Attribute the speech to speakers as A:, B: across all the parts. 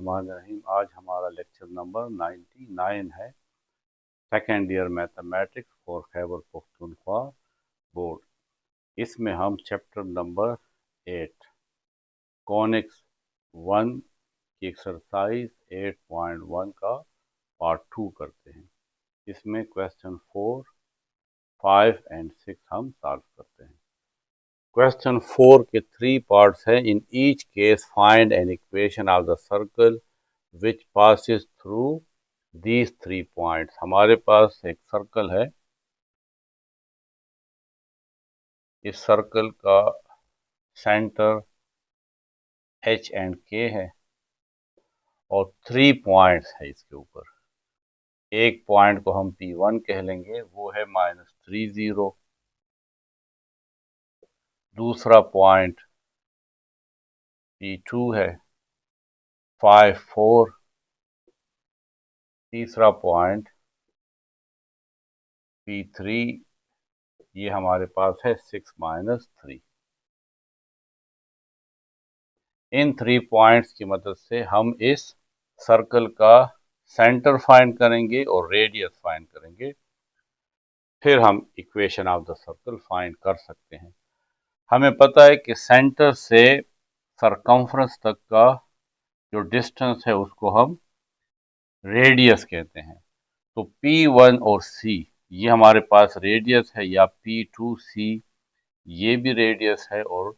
A: बिस्मिल्लाहिर्रहमानिर्रहीम। आज हमारा लेक्चर नंबर 99 है। Second year mathematics for Khyber Pakhtunkhwa board. इसमें हम चैप्टर नंबर 8 कॉनिक्स 1 की एक्सरसाइज 8.1 का पार्ट 2 करते हैं। इसमें क्वेश्चन 4, 5 एंड 6 हम सॉल्व करते हैं। क्वेश्चन 4 के 3 पार्ट्स हैं। In each case find an equation of the circle which passes through these 3 points. हमारे पास एक सर्कल है, इस सर्कल का सेंटर एच एंड के है और 3 पॉइंट्स है इसके ऊपर। एक पॉइंट को हम P1 कह लेंगे, वो है -3, 0। दूसरा पॉइंट P2 है 5, 4। तीसरा पॉइंट P3, ये हमारे पास है 6, -3। इन 3 पॉइंट्स की मदद से हम इस सर्कल का सेंटर फाइंड करेंगे और रेडियस फाइंड करेंगे। फिर हम equation of the circle find कर सकते हैं। हमें पता है कि सेंटर से सरकमफ्रेंस तक का जो डिस्टेंस है उसको हम रेडियस कहते हैं। तो P1 और C ये हमारे पास रेडियस है, या P2C ये भी रेडियस है, और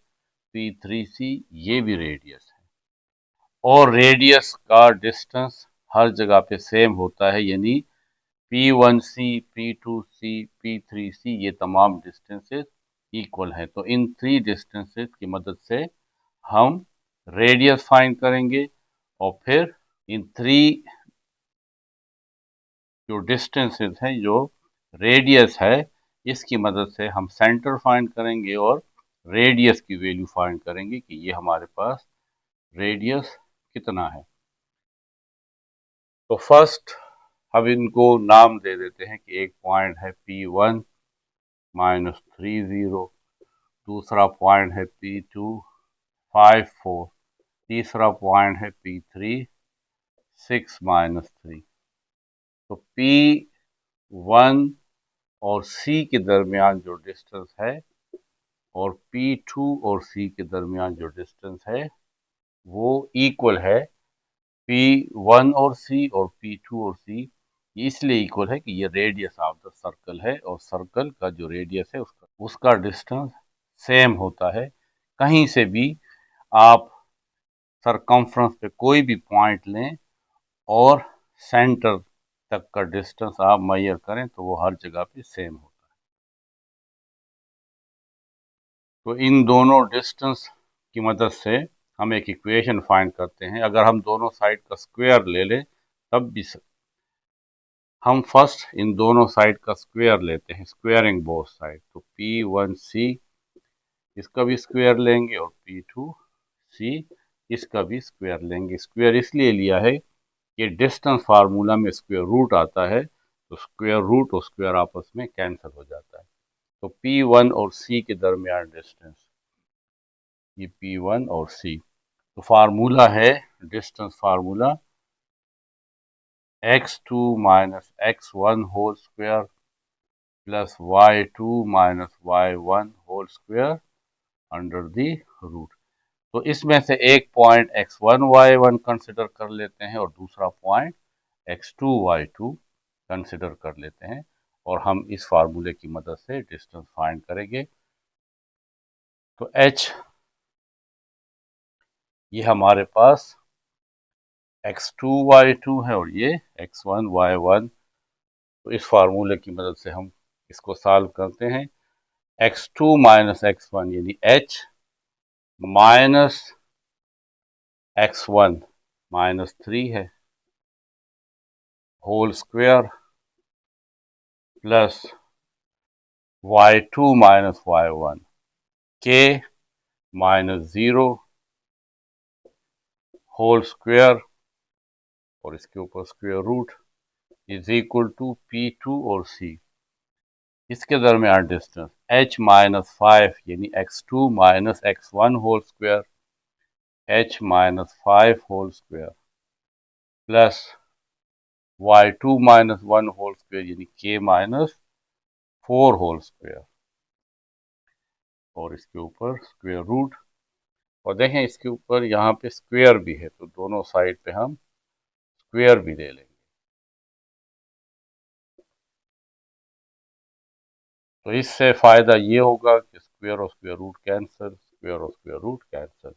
A: P3C ये भी रेडियस है। और रेडियस का डिस्टेंस हर जगह पे सेम होता है, यानी P1C, P2C, P3C ये तमाम डिस्टेंसेस इक्वल है। तो इन 3 डिस्टेंसेस की मदद से हम रेडियस फाइंड करेंगे और फिर इन 3 जो डिस्टेंसेस हैं, जो रेडियस है, इसकी मदद से हम सेंटर फाइंड करेंगे और रेडियस की वैल्यू फाइंड करेंगे कि ये हमारे पास रेडियस कितना है। तो फर्स्ट हम इनको नाम दे देते हैं कि एक पॉइंट है P1 -3, 0। दूसरा पॉइंट है P2 5, 4। तीसरा पॉइंट है P3 6, -3। तो P1 और C के दरमियान जो डिस्टेंस है और P2 और C के दरमियान जो डिस्टेंस है वो इक्वल है। P1 और C और P2 और C इसलिए इक्वल है कि ये रेडियस ऑफ द सर्कल है, और सर्कल का जो रेडियस है उसका डिस्टेंस सेम होता है। कहीं से भी आप सरकमफ्रेंस पे कोई भी पॉइंट लें और सेंटर तक का डिस्टेंस आप मेजर करें तो वो हर जगह पे सेम होता है। तो इन दोनों डिस्टेंस की मदद से हम एक इक्वेशन फाइंड करते हैं। अगर हम दोनों साइड का स्क्वायर ले लें तब भी हम फर्स्ट इन दोनों साइड का स्क्वायर लेते हैं, स्क्वायरिंग बोथ साइड। तो P1C इसका भी स्क्वायर लेंगे और P2C इसका भी स्क्वायर लेंगे। स्क्वायर इसलिए लिया है कि डिस्टेंस फार्मूला में स्क्वायर रूट आता है, तो स्क्वायर रूट और स्क्वायर आपस में कैंसिल हो जाता है। तो P1 और C के दरमियान डिस्टेंस, ये P1 और C। तो फार्मूला है, distance formula x2 - x1 whole square plus y2 - y1 whole square under the root. तो इसमें से एक पॉइंट x1 y1 कंसिडर कर लेते हैं और दूसरा पॉइंट x2 y2 कंसिडर कर लेते हैं, और हम इस फार्मूले की मदद से डिस्टेंस फाइंड करेंगे। तो h ये हमारे पास x2 y2 है और ये x1 y1। तो इस फार्मूले की मदद से हम इसको सॉल्व करते हैं। x2 - x1 यानी h माइनस x1 -3 है whole square plus y2 - y1 k -0 whole square और इसके ऊपर square root is equal to P2 और C। इसके दरमियान डिस्टेंस h -5 यानी x2 - x1 whole square h -5 whole square plus y2 minus 1 whole square यानी k minus 4 whole square, और इसके ऊपर स्क्वायर रूट, और देखें इसके ऊपर यहाँ पे स्क्वायर भी है तो दोनों साइड पे हम स्क्वायर भी ले लेंगे। तो इससे फायदा ये होगा कि स्क्वायर और स्क्वायर रूट कैंसिल, स्क्वायर और square root cancel,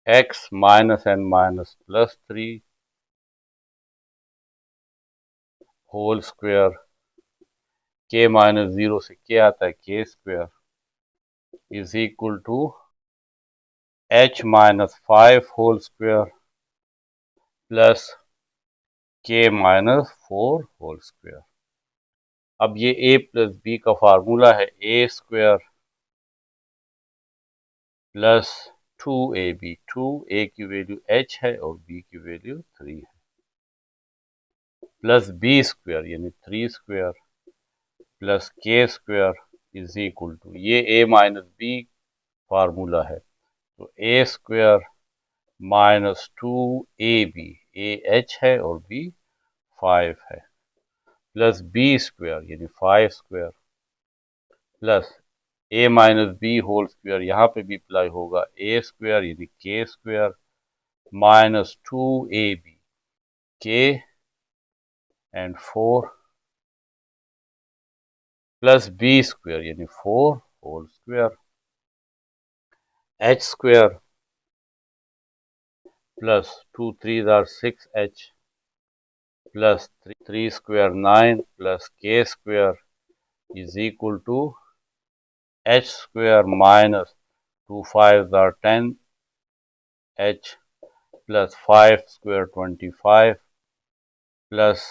A: x minus N minus plus 3 whole square, k minus 0 से k आता है k square is equal to h minus 5 whole square plus k minus 4 whole square. अब ये a plus b का formula है a square plus 2ab, 2a की value h है और b की वैल्यू 3 है, प्लस b स्क्वायर यानी 3 square plus k square is equal to, ये a माइनस b फार्मूला है तो a square minus 2ab, a h है और b 5 है, प्लस b स्क्वायर यानी 5 square plus a minus B whole square, यहाँ पे भी अप्लाई होगा a स्क्वायर यानी k square minus 2ab, k and 4 plus b square यानी 4 whole square, h square plus 2 3 are 6h plus 3 square 9 plus k square is equal to h square minus 2 5 are 10h plus 5 square 25 plus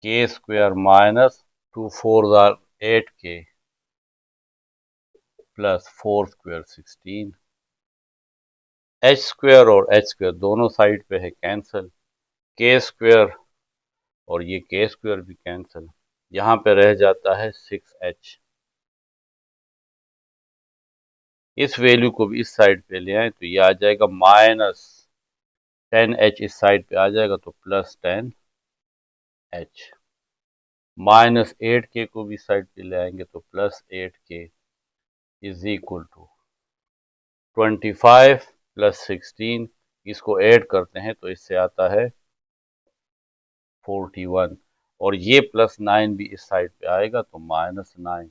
A: k square minus 2 4 are 8k plus 4 square 16, h square और h square दोनों side पे है cancel, k square और ये k square भी cancel, यहाँ पे रह जाता है 6h। इस वैल्यू को भी इस साइड पे ले आए तो ये आ जाएगा माइनस 10h, इस साइड पे आ जाएगा तो प्लस 10h, माइनस 8k को भी इस साइड पे ले आएंगे तो plus 8k is equal to 25 plus 16, इसको ऐड करते हैं तो इससे आता है 41, और ये प्लस 9 भी इस साइड पे आएगा तो minus 9,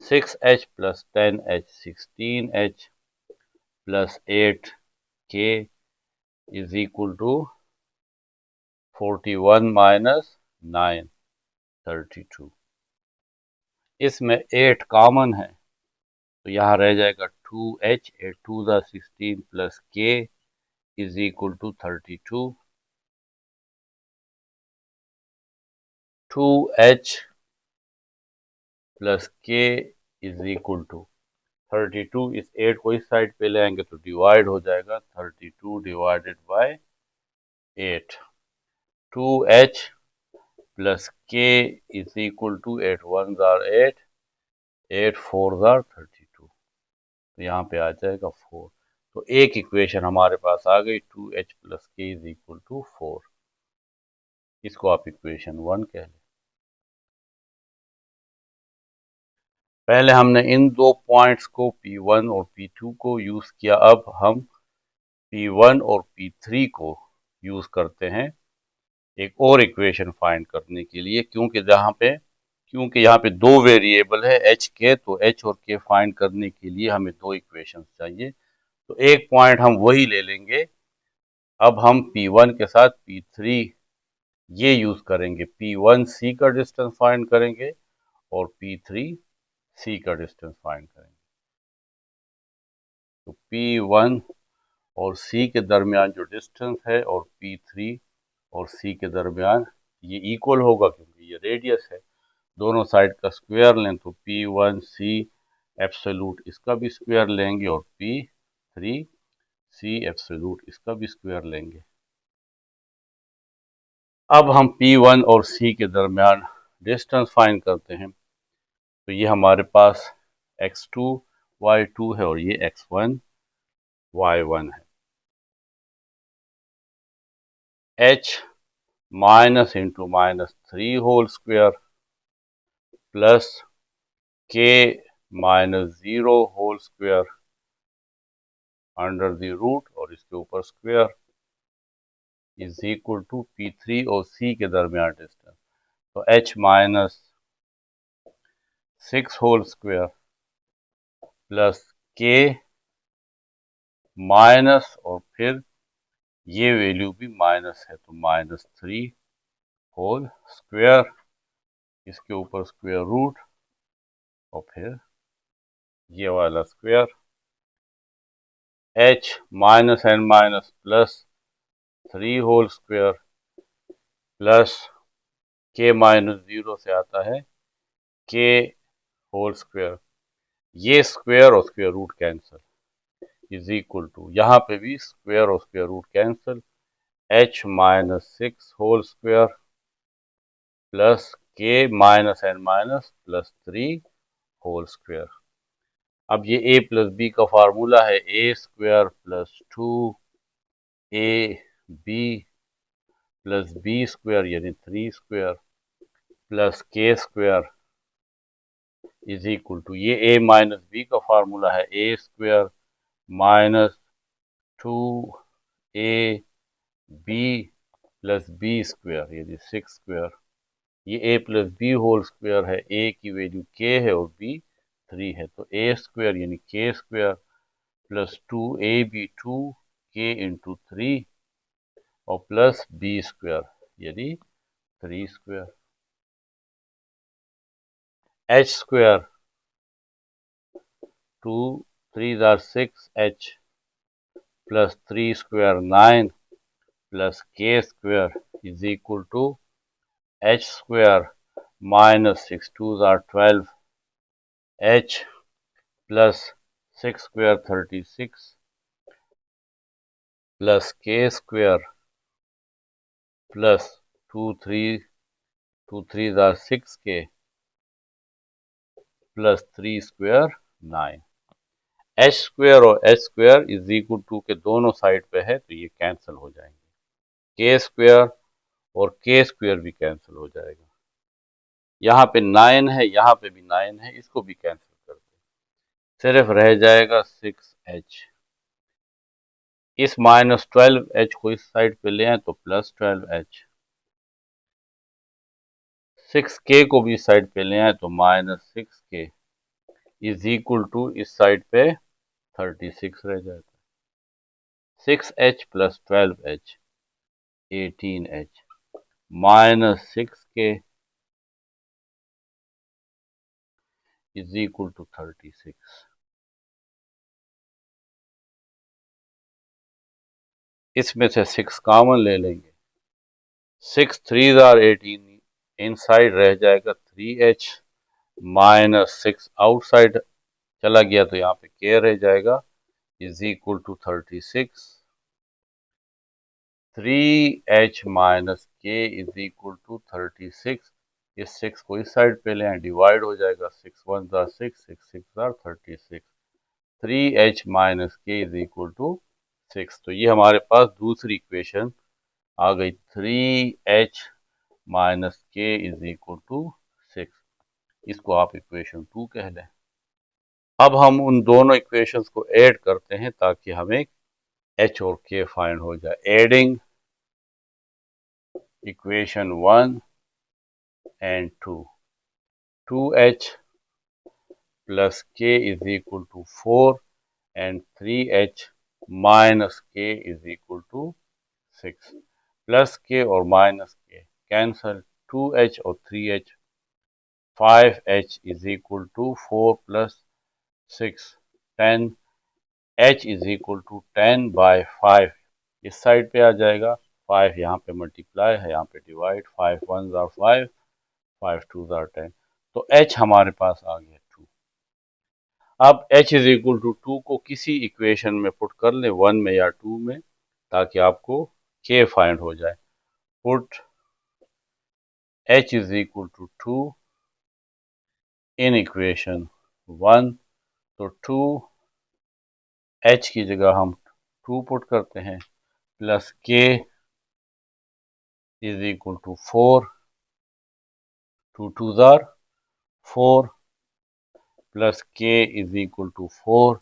A: 6h plus 10h 16h plus 8k is equal to 41 minus 9 32, इसमें 8 कॉमन है तो यहाँ रह जाएगा 2h, 8 2 16 plus k is equal to 32, 2h plus k is equal to 32, इस 8 को इस साइड पे ले आएंगे तो डिवाइड हो जाएगा 32 divided by 8, 2h plus k is equal to 8 1 are 8, 8 4 are 32, तो यहाँ पे आ जाएगा 4, तो एक इक्वेशन हमारे पास आ गई 2h plus k is equal to 4, इसको आप इक्वेशन 1 कह लें। पहले हमने इन दो पॉइंट्स को P1 और P2 को यूज किया, अब हम P1 और P3 को यूज करते हैं एक और इक्वेशन फाइंड करने के लिए, क्योंकि यहाँ पे दो वेरिएबल है h के, तो h और k फाइंड करने के लिए हमें दो इक्वेशन चाहिए, तो एक पॉइंट हम वही ले लेंगे। अब हम P1 के साथ P3 ये यूज करेंगे, P1 C का डिस्टेंस फाइंड करेंगे और P3 C का डिस्टेंस फाइंड करेंगे, तो P1 और C के दरमियान जो डिस्टेंस है और P3 और C के दरमियान ये इक्वल होगा क्योंकि ये रेडियस है, दोनों साइड का स्क्वायर लें तो P1C एब्सोल्यूट इसका भी स्क्वायर लेंगे और P3C एब्सोल्यूट इसका भी स्क्वायर लेंगे। अब हम P1 और C के दरमियान डिस्टेंस फाइंड करते हैं, तो ये हमारे पास x2 y2 है और ये x1 y1 है। h minus into -3 whole square plus k -0 whole square under the root और इसके ऊपर square is equal to P3 और C के दरमियान डिस्टेंस। तो h -6 whole square plus k minus और फिर ये वैल्यू भी माइनस है तो -3 होल स्क्वायर इसके ऊपर स्क्वायर रूट और फिर ये वाला square h -n minus plus 3 whole square plus k -0 से आता है k होल स्क्वायर, ये स्क्वायर और square root cancel is equal to, यहाँ पे भी स्क्वायर और square root cancel, h -6 whole square plus k -n minus plus 3 whole square. अब ये a प्लस b का फार्मूला है a square plus 2ab plus b square यानी 3 square plus k square is equal to, ये a minus b का formula है a square minus 2ab plus b square यानी 6 square, ये a plus B whole square है, a की value k है और b 3 है तो a स्क्वायर यानी k square plus 2ab 2k into 3 और प्लस b स्क्वायर यानी 3 square. h square 2 3 are 6 h plus 3 square 9 plus k square is equal to h square minus 6 2 are 12 h plus 6 square 36 plus k square plus 2 3 are 6k plus 3 square 9। h square और h square is equal to के दोनों side पे है तो ये cancel हो जाएंगे, k square और k स्क्वायर भी कैंसिल हो जाएगा, यहाँ पे 9 है यहाँ पे भी 9 है, इसको भी कैंसिल कर दे, सिर्फ रह जाएगा 6h। इस -12h को इस साइड पे ले आए तो प्लस 12h, 6k को भी इस साइड पे ले आए तो -6k इज इक्वल टू इस साइड पे 36 रह जाता है, 6h plus 12h 18h minus 6k is equal to 36। इसमें से 6 कॉमन ले लेंगे, 6 3 आर 18, इनसाइड रह जाएगा 3h माइनस 6 आउटसाइड चला गया तो यहाँ पे k रह जाएगा is equal to 36, 3h minus k is equal to 36। इस 6 को इस साइड पे लें डिवाइड हो जाएगा, 6 1 are 6 6 6 are 36, 3h minus k is equal to 6। तो ये हमारे पास दूसरी इक्वेशन आ गई, 3h minus k is equal to 6, इसको आप इक्वेशन 2 कह लें। अब हम उन दोनों इक्वेशंस को ऐड करते हैं ताकि हमें h और k फाइंड हो जाए। Adding equation 1 and 2, 2h plus k is equal to 4 and 3h minus k is equal to 6, plus k और minus k cancel, 2h और 3h, 5h is equal to 4 plus 6 10, h is equal to 10 by 5, इस side पे आ जाएगा, 5 यहाँ पे multiply है यहाँ पे डिवाइड, 5 1 आर 5 5 2 आर 10, तो h हमारे पास आ गया 2। अब h इज इक्वल टू 2 को किसी इक्वेशन में पुट कर ले, 1 में या 2 में, ताकि आपको k फाइंड हो जाए। Put h is equal to 2 in equation 1, तो 2 h की जगह हम 2 पुट करते हैं plus k is equal to 4, 2 2s are 4 plus k is equal to 4,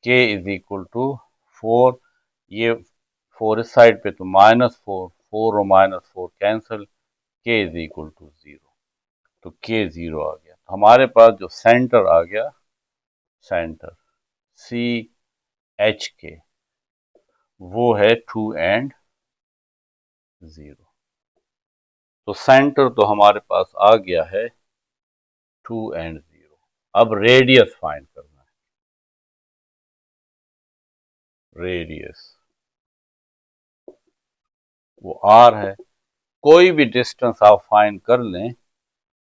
A: k is equal to 4, ये 4 इस साइड पे तो -4, 4 और -4 cancel, k is equal to 0, तो k 0 आ गया। तो हमारे पास जो सेंटर आ गया, सेंटर सी एच के, वो है 2 एंड 0। तो सेंटर तो हमारे पास आ गया है 2 एंड 0। अब रेडियस फाइंड करना है, रेडियस वो r है। कोई भी डिस्टेंस आप फाइंड कर लें,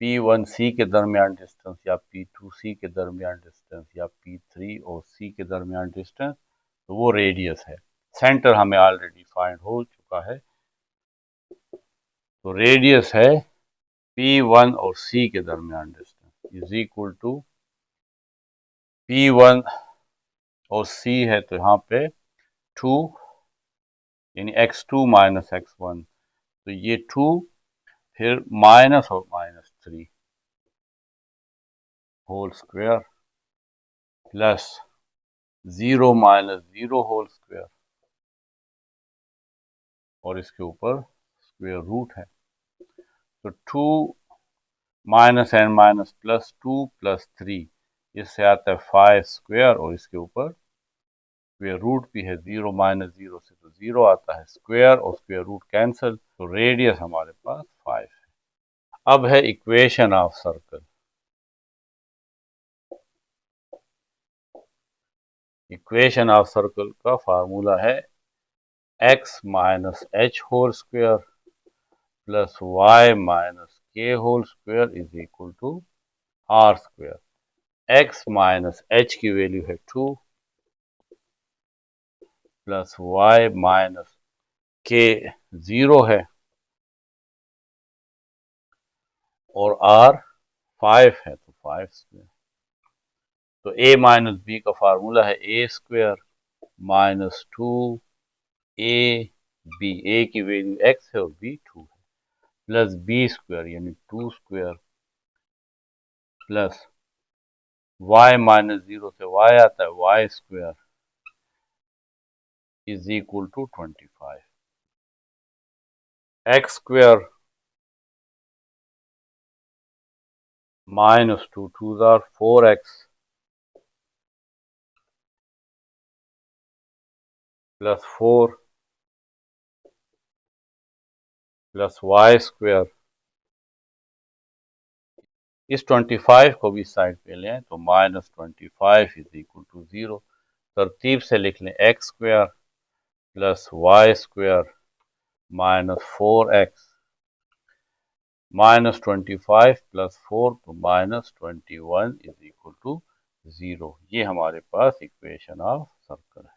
A: P1C के दरमियान डिस्टेंस या P2C के दरमियान डिस्टेंस या P3 और C के दरमियान डिस्टेंस, तो वो रेडियस है। सेंटर हमें ऑलरेडी फाइंड हो चुका है, तो रेडियस है P1 और C के दरमियान distance is equal to P1 और C है तो यहाँ पे 2 यानी x2 माइनस x1, तो ये 2 फिर माइनस और -3 whole square plus 0 minus 0 whole square और इसके ऊपर स्क्वायर रूट है। तो 2 minus and minus plus 2 plus 3, इससे आता है 5 स्क्वायर और इसके ऊपर स्क्वायर रूट भी है। 0 माइनस 0 से तो 0 आता है, स्क्वायर और स्क्वायर रूट कैंसिल, तो रेडियस हमारे पास 5 है। अब है equation of circle. Equation of circle का फार्मूला है x minus H whole square plus y minus K whole square is equal to R square. x minus H की वैल्यू है 2 प्लस y माइनस के 0 है और r 5 है, तो 5 square. तो a माइनस बी का फार्मूला है a square minus 2 A B, A की वैल्यू x है और b 2 है, प्लस बी स्क्वायर यानी 2 स्क्वायर प्लस y माइनस 0 से y आता है y square is equal to 25। x square minus 2 2s are 4x plus 4 plus y square. इस 25 को भी साइड पे लें तो माइनस 25 इज इक्वल टू 0। तरतीब से लिख लें x square plus y square minus 4x minus 25 plus 4 तो माइनस 21 इज इक्वल टू 0। ये हमारे पास इक्वेशन ऑफ सर्कल है।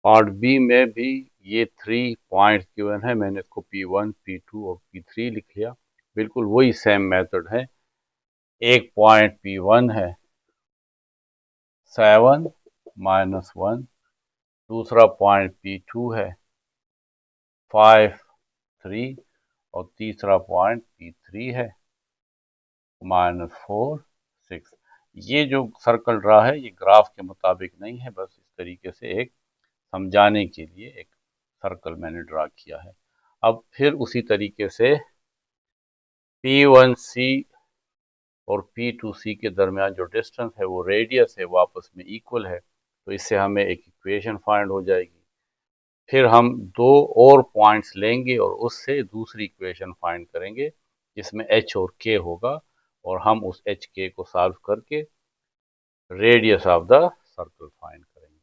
A: पार्ट बी में भी ये 3 पॉइंट्स गिवन है, मैंने इसको P1 P2 और P3 लिख लिया। बिल्कुल वही सेम मेथड है। एक पॉइंट P1 है 7 माइनस 1, दूसरा पॉइंट P2 है 5 3 और तीसरा पॉइंट P3 है -4 6। ये जो सर्कल ड्रा है ये ग्राफ के मुताबिक नहीं है, बस इस तरीके से एक समझाने के लिए एक सर्कल मैंने ड्रा किया है। अब फिर उसी तरीके से P1C और P2C के दरमियान जो डिस्टेंस है वो रेडियस है, वो आपस में इक्वल है, तो इससे हमें एक इक्वेशन फाइंड हो जाएगी। फिर हम 2 और पॉइंट्स लेंगे और उससे दूसरी इक्वेशन फाइंड करेंगे जिसमें h और k होगा, और हम उस h k को सॉल्व करके radius of the circle find करेंगे।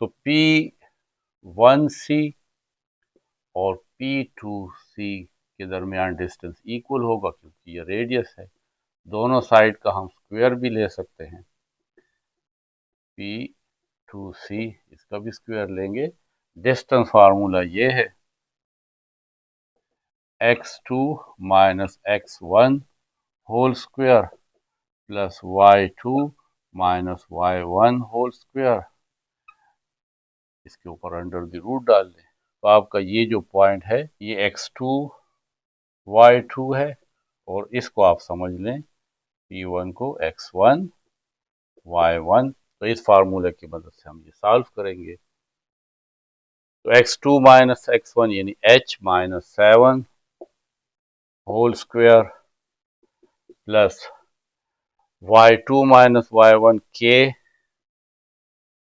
A: तो P1C और P2C के दरमियान डिस्टेंस इक्वल होगा क्योंकि ये रेडियस है। दोनों साइड का हम स्क्वायर भी ले सकते हैं, P2C इसका भी स्क्वायर लेंगे। डिस्टेंस फार्मूला ये है x2 minus x1 whole square plus y2 minus y1 whole square, इसके ऊपर अंडर द रूट डाल दें। तो आपका ये जो पॉइंट है ये x2 y2 है, और इसको आप समझ लें p1 को x1 y1। तो इस फार्मूले की मदद से हम ये सॉल्व करेंगे। तो x2 माइनस x1 यानी h minus 7 whole square plus y2 minus y1 k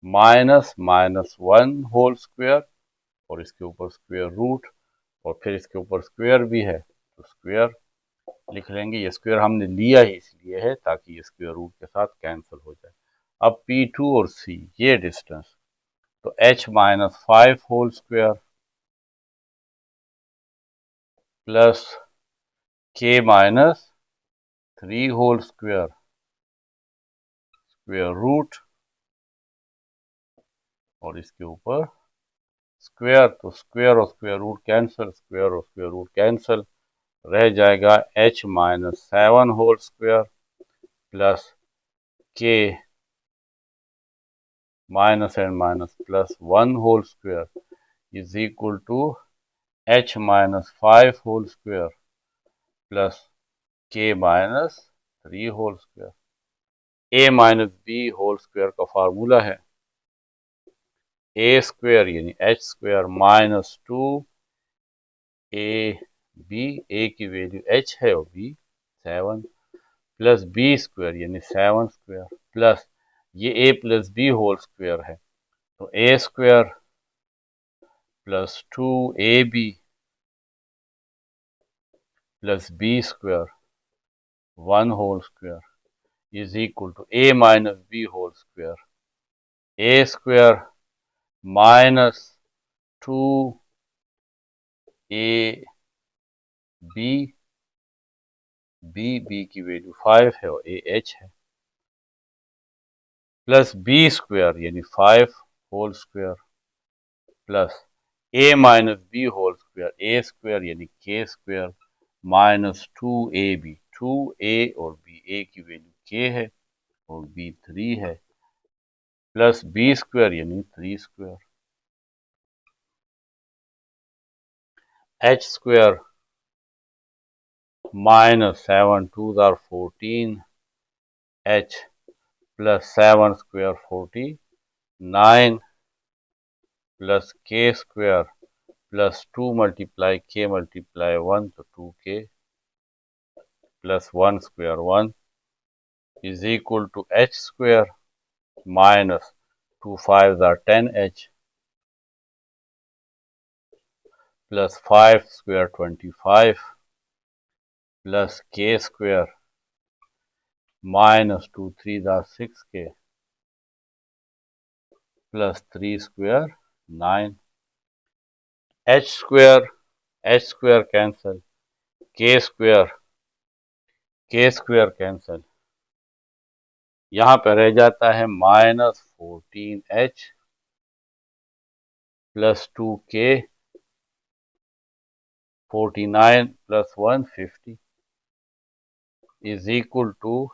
A: minus minus 1 whole square, और इसके ऊपर स्क्वायर रूट, और फिर इसके ऊपर स्क्वायर भी है तो स्क्वायर लिख लेंगे। ये स्क्वायर हमने लिया ही इसलिए है ताकि ये स्क्वायर रूट के साथ कैंसिल हो जाए। अब P2 और C ये डिस्टेंस, तो h minus 5 whole square plus k minus 3 whole square square root, और इसके ऊपर स्क्वायर, तो स्क्वायर और स्क्वायर रूट कैंसिल, स्क्वायर और स्क्वायर रूट कैंसिल, रह जाएगा h minus 7 whole square plus k minus and minus plus 1 whole square is equal to h minus 5 whole square plus k minus 3 whole square. a minus b whole square का formula है a square यानी h square minus 2 a b, a की value h है और b 7, plus b square यानी 7 square plus ये a plus b whole square है, तो a square plus 2ab plus b square 1 whole square is equal to a minus b whole square, a square minus 2ab b की value 5 है और a h है, plus b square यानी 5 whole square plus a minus b whole square, a square यानी k square minus 2ab, 2a और b, a की value k है और b 3 है, प्लस b स्क्वायर यानी 3 square, h square minus 7 2s are 14 h plus 7 square 49 plus k square plus 2 multiply k multiply 1 तो 2k plus 1 square 1 is equal to h square minus 2 5s are 10h plus 5 square 25 plus k square minus 2 3s are 6k plus 3 square 9, h square cancel, k square cancel, यहाँ पे रह जाता है minus 14h plus 2k 49 plus 1 50 is equal to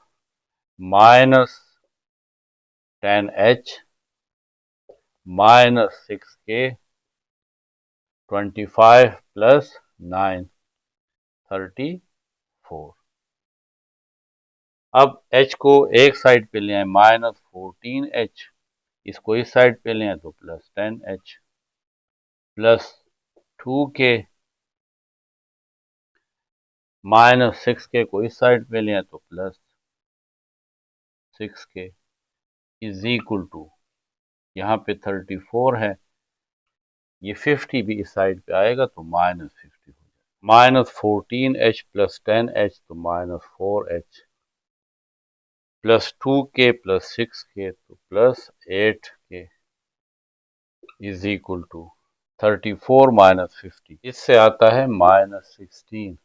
A: minus 10h minus 6k 25 plus 9 34। अब h को एक side पे ले आए माइनस 14h, इसको इस साइड पे ले आए तो plus 10h plus 2k minus 6k को इस साइड पे ले आए तो plus 6k is equal to, यहाँ पे 34 है, ये 50 भी इस साइड पे आएगा तो माइनस 50 हो जाएगा, माइनस 14h प्लस 10h तो minus 4h plus 2k plus 6k तो plus 8k is equal to 34 minus 50, इससे आता है माइनस 16,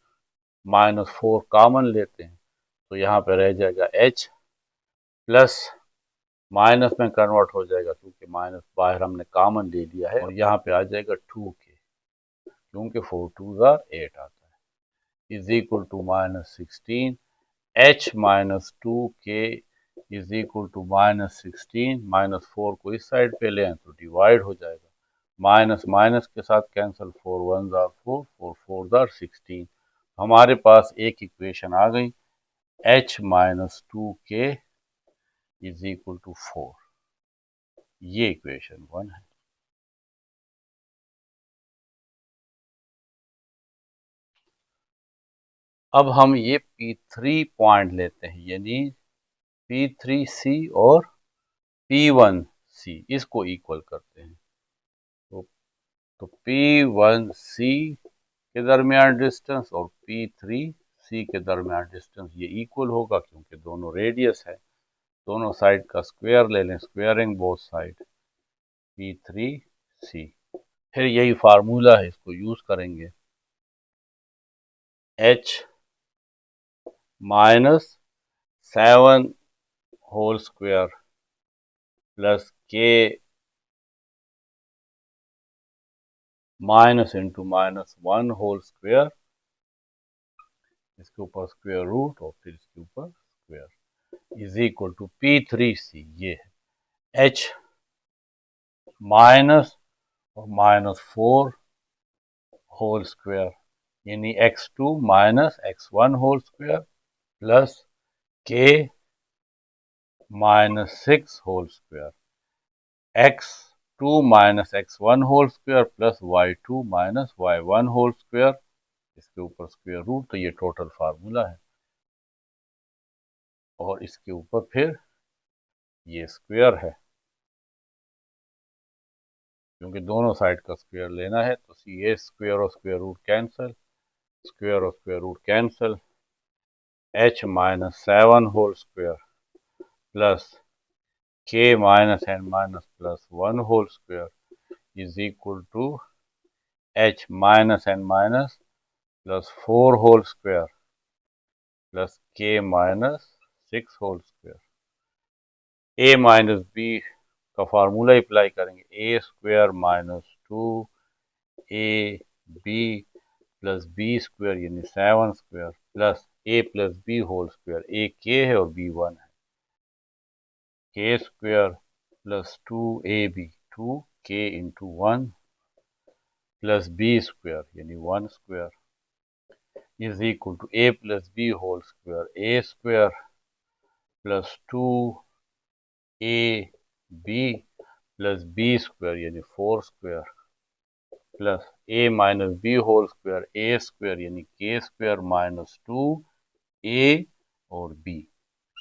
A: माइनस 4 कॉमन लेते हैं तो यहाँ पे रह जाएगा h प्लस माइनस में कन्वर्ट हो जाएगा क्योंकि माइनस बाहर हमने कॉमन ले लिया है, और यहाँ पे आ जाएगा 2k क्योंकि 4 2s are 8 आता है, is equal to minus 16 h minus 2k is equal to -16, -4 को इस साइड पे ले तो डिवाइड हो जाएगा, माइनस माइनस के साथ कैंसिल, 4 1 जार 4, 4 4 जार 16। हमारे पास एक इक्वेशन आ गई, h minus 2k is equal to 4। ये इक्वेशन 1 है। अब हम ये P3 पॉइंट लेते हैं, यानी P3C और P1C, इसको इक्वल करते हैं। तो P1C के दरमियान डिस्टेंस और P3C के दरमियान डिस्टेंस ये इक्वल होगा, क्योंकि दोनों रेडियस है। दोनों साइड का स्क्वायर ले लें, स्क्वायरिंग बोथ साइड, P3C। फिर यही फार्मूला है, इसको यूज करेंगे, h minus 7 whole square plus k minus into -1 whole square, इसके ऊपर स्क्वायर रूट और फिर इसके ऊपर square, is equal to P3C। ये है h माइनस और -4 होल स्क्वायर, यानी x2 minus x1 whole square plus k minus 6 whole square, x2 minus x1 whole square plus y2 minus y1 whole square, इसके ऊपर स्क्वायर रूट। तो ये total formula है, और इसके ऊपर फिर ये स्क्वायर है, क्योंकि दोनों साइड का स्क्वायर लेना है। तो ये स्क्वायर और स्क्वायर रूट कैंसिल, स्क्वायर और square root cancel, h minus 7 whole square plus k minus n minus plus 1 whole square is equal to h minus n minus plus 4 whole square plus k minus 6 whole square. a minus b का formula apply करेंगे, a square minus 2ab plus b square यानी 7 square plus a plus b whole square, a k है और b 1 है, k square plus 2ab 2k into 1 plus b square यानी 1 square is equal to a plus b whole square, a square plus 2ab plus b square यानी 4 square plus a minus b whole square, a square यानी k square minus 2a और b,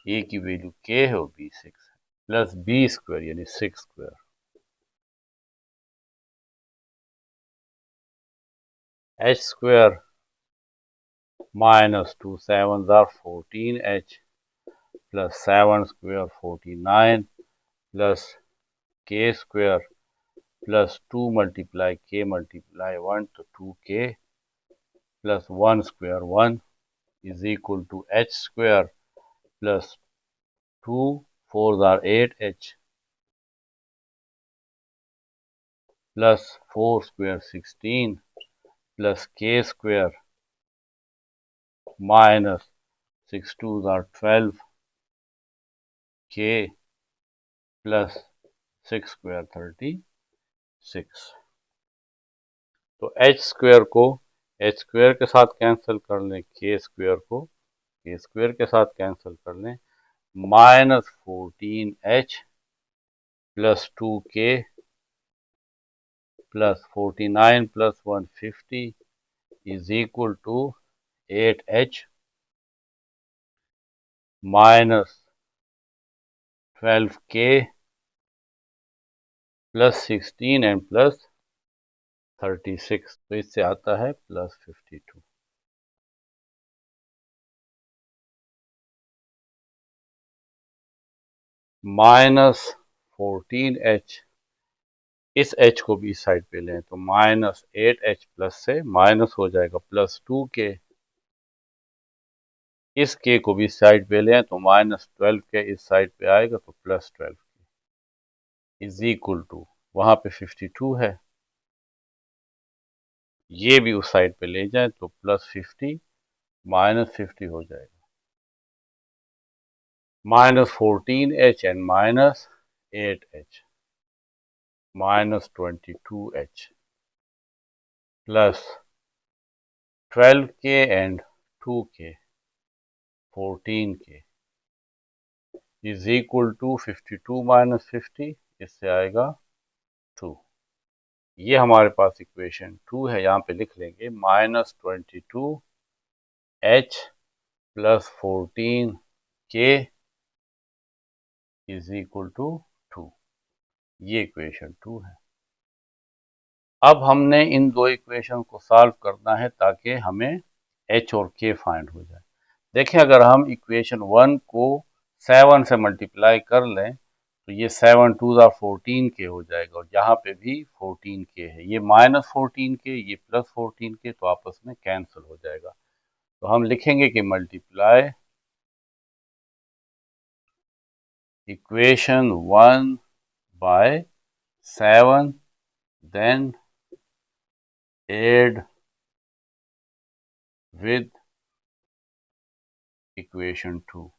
A: a की value k है और b 6 है, plus b square यानी 6 square. h square minus 2 7 जार 14h plus 7 square 49 plus k square plus 2 multiply k multiply 1 तो 2k plus 1 square 1 is equal to h square plus 2 4 जार 8h plus 4 square 16 plus k square minus 6 2 जार 12 k plus 6 square 36। तो h square को h square के साथ cancel कर लें, k square को k स्क्वायर के साथ कैंसिल कर लें, minus 14h plus 2k plus 49 plus 150 is equal to 8h minus 12k plus 16 and plus 36, तो इससे आता है प्लस 52। माइनस 14h, इस h को भी इस साइड पे लें तो माइनस 8h प्लस से माइनस हो जाएगा प्लस 2k, इस k को भी इस साइड पे लें तो माइनस 12k इस साइड पे आएगा तो plus 12k is equal to, वहां पे 52 है, ये भी उस साइड पे ले जाए तो प्लस 50 माइनस 50 हो जाएगा, minus 14h and minus 8h minus 22h plus 12k and 2k 14k is equal to 52 minus 50, इससे आएगा 2। ये हमारे पास इक्वेशन 2 है, यहाँ पे लिख लेंगे minus 22h plus 14k is equal to 2। ये इक्वेशन 2 है। अब हमने इन दो इक्वेशन को सॉल्व करना है ताकि हमें h और k फाइंड हो जाए। देखें, अगर हम इक्वेशन 1 को 7 से मल्टीप्लाई कर लें तो ये 7 2 14k हो जाएगा और यहाँ पे भी 14k है। ये माइनस 14k, ये प्लस 14k, तो आपस में कैंसिल हो जाएगा। तो हम लिखेंगे कि multiply equation 1 by 7 then add with equation 2।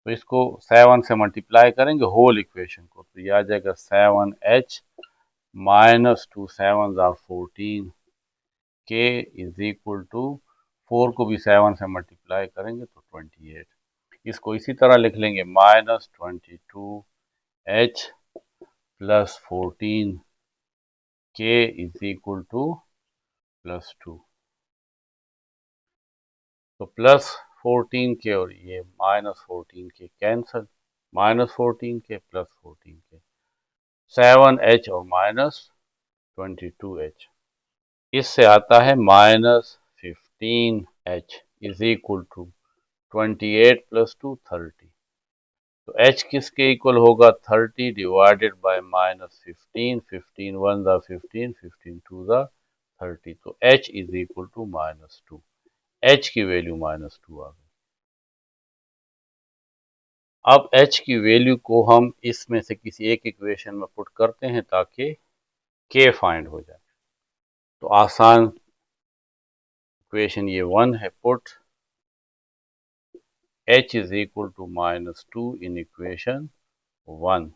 A: तो इसको 7 से मल्टीप्लाई करेंगे होल इक्वेशन को, तो ये आ जाएगा 7h minus 2 7 14 k is equal to 4 को भी 7 से मल्टीप्लाई करेंगे तो 28। इसको इसी तरह लिख लेंगे minus 22h plus 14 k is equal two plus 2। तो प्लस 14k और ये minus 14k cancel, minus 14k plus 14k 7h और माइनस 22h, इससे आता है minus 15h is equal to 28 plus 2 30। तो h किसके इक्वल होगा 30 डिवाइडेड बाय माइनस 15, 15 1 ज़ा 15, 15 2 ज़ा 30। तो h is equal to minus 2। h की वैल्यू माइनस 2 आ गई। अब h की वैल्यू को हम इसमें से किसी एक इक्वेशन में पुट करते हैं ताकि k फाइंड हो जाए। तो आसान इक्वेशन ये 1 है, put h is equal to minus 2 in equation 1।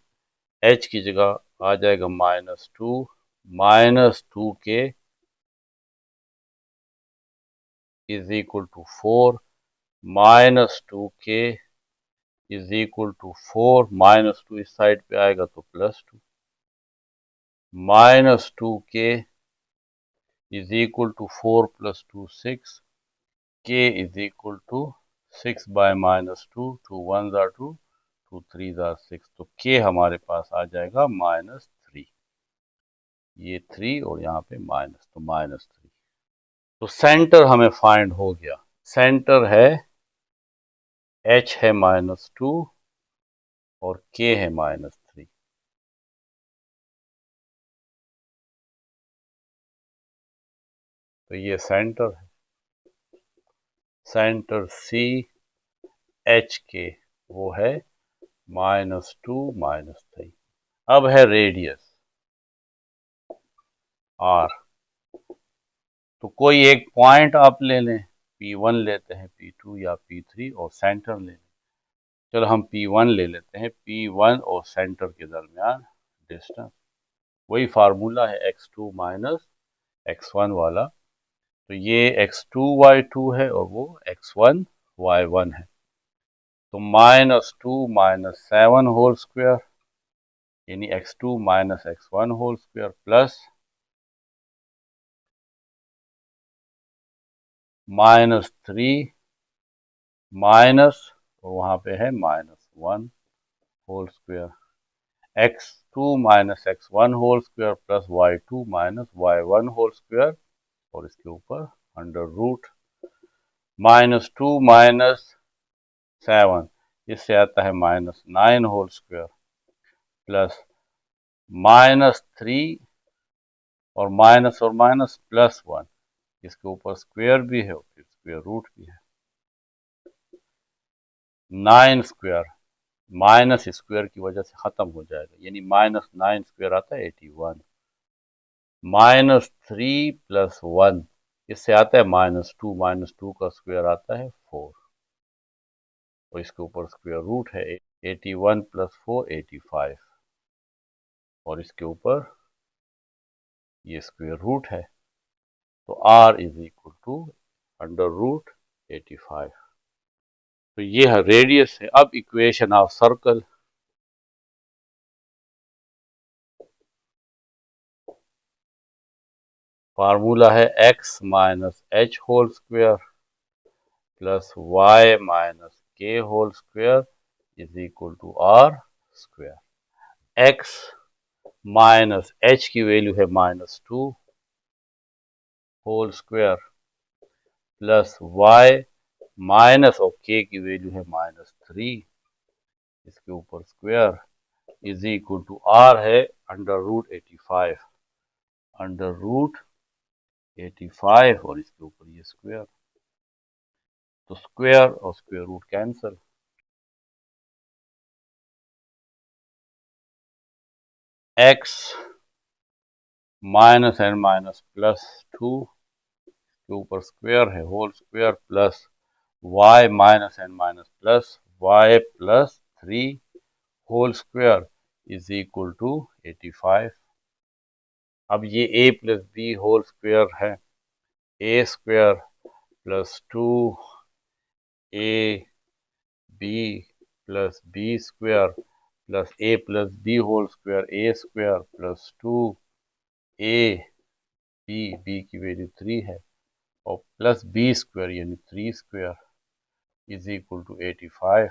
A: h की जगह आ जाएगा minus 2, minus 2k is equal to 4, minus 2k is equal to 4, minus 2 इस साइड पे आएगा तो plus 2, minus 2k is equal to 4 plus 2 6, k is equal to 6 by minus 2, 2 1 ज़ा 2, 2 3 ज़ा 6। तो k हमारे पास आ जाएगा माइनस 3, ये 3 और यहाँ पे माइनस, तो माइनस 3। तो सेंटर हमें फाइंड हो गया। सेंटर है h है माइनस 2 और k है माइनस 3। तो ये सेंटर है, सेंटर C h के वो है माइनस 2 माइनस 3। अब है रेडियस r। तो कोई एक पॉइंट आप ले लें, P1 लेते हैं, P2 या P3 और सेंटर ले लें। चलो हम P1 ले लेते हैं। P1 और सेंटर के दरमियान डिस्टेंस, वही फार्मूला है x2 माइनस x1 वाला। तो ये x2 y2 है और वो x1 y1 है। तो माइनस 2 माइनस 7 होल स्क्वायर यानी x2 minus x1 whole square plus minus 3 minus और वहाँ पे है minus 1 whole square, x2 minus x1 whole square plus y2 minus y1 whole square और इसके ऊपर अंडर रूट माइनस 2 माइनस 7, इससे आता है minus 9 whole square plus minus 3 और माइनस प्लस 1, इसके ऊपर स्क्वायर भी है और फिर स्क्वायर रूट भी है। 9 स्क्वायर माइनस स्क्वायर की वजह से खत्म हो जाएगा, यानी माइनस 9 स्क्वायर आता है 81, माइनस 3 प्लस 1 इससे आता है -2 का स्क्वायर आता है 4 और इसके ऊपर स्क्वायर रूट है 81 + 4 85 और इसके ऊपर ये स्क्वायर रूट है तो r इज इक्वल टू √85। तो ये है रेडियस है। अब इक्वेशन ऑफ सर्कल, फार्मूला है x minus h whole square plus y minus k whole square is equal to r square. x minus h की वैल्यू है -2 whole square plus y minus और k की value है -3 इसके ऊपर square is equal to r है √85 √85 और इसके ऊपर ये स्क्वायर, तो स्क्वायर और square root cancel. x minus N minus +2 के ऊपर स्क्वायर है whole square plus y minus N minus plus y plus 3 whole square is equal to 85। अब ये a plus B whole square है a square plus 2 ab plus b square plus a plus B whole square a square plus 2ab, b की value 3 है और plus b square यानी 3 square is equal to 85।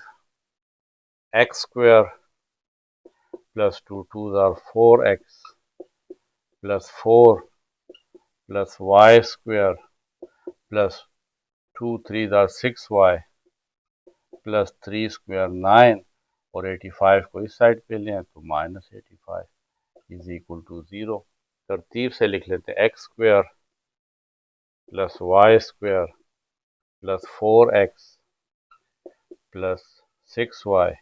A: x square plus 2 2 are 4x plus 4 plus y square plus 2 3 are 6y plus 3 square 9 और 85 को इस side पे लें तो -85 इज इक्वल टू 0। तरतीब से लिख लेते हैं x square plus y square plus 4x plus 6y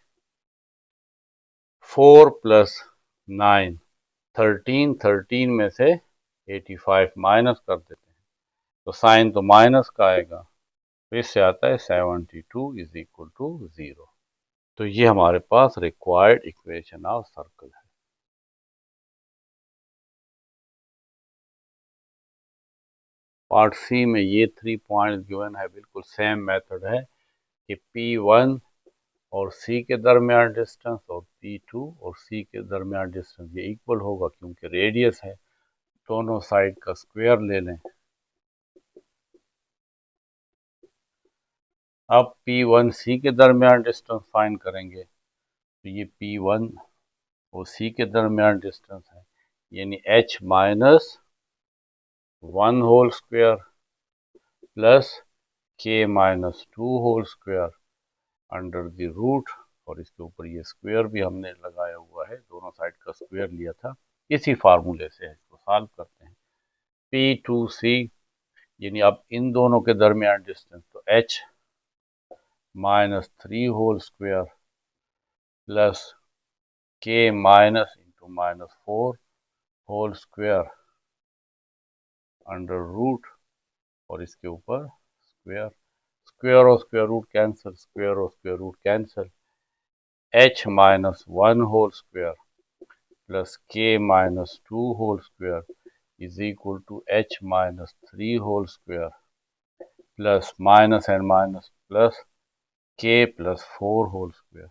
A: 4 plus 9 13 में से 85 माइनस कर देते हैं तो साइन तो माइनस का आएगा तो इससे आता है 72 इज इक्वल टू 0। तो ये हमारे पास रिक्वायर्ड इक्वेशन ऑफ सर्कल है। पार्ट सी में ये 3 पॉइंट गिवन है, बिल्कुल सेम मेथड है कि P1 और C के दरमियान डिस्टेंस और P2 और C के दरमियान डिस्टेंस ये इक्वल होगा क्योंकि रेडियस है, दोनों साइड का स्क्वायर ले लें। अब P1 C के दरमियान डिस्टेंस फाइंड करेंगे तो ये P1 और C के दरमियान डिस्टेंस है यानी h minus 1 whole square plus k minus 2 whole square under the root और इसके ऊपर ये स्क्वायर भी हमने लगाया हुआ है, दोनों साइड का स्क्वायर लिया था, इसी फार्मूले से इसको सॉल्व करते हैं। P2C यानी अब इन दोनों के दरमियान डिस्टेंस तो h minus 3 whole square plus k minus into -4 whole square under root और इसके ऊपर स्क्वायर, स्क्वायर और स्क्वायर रूट कैंसिल, स्क्वायर और square root cancel, h minus 1 whole square plus k minus 2 whole square is equal to h minus 3 whole square plus minus and minus plus k plus 4 whole square.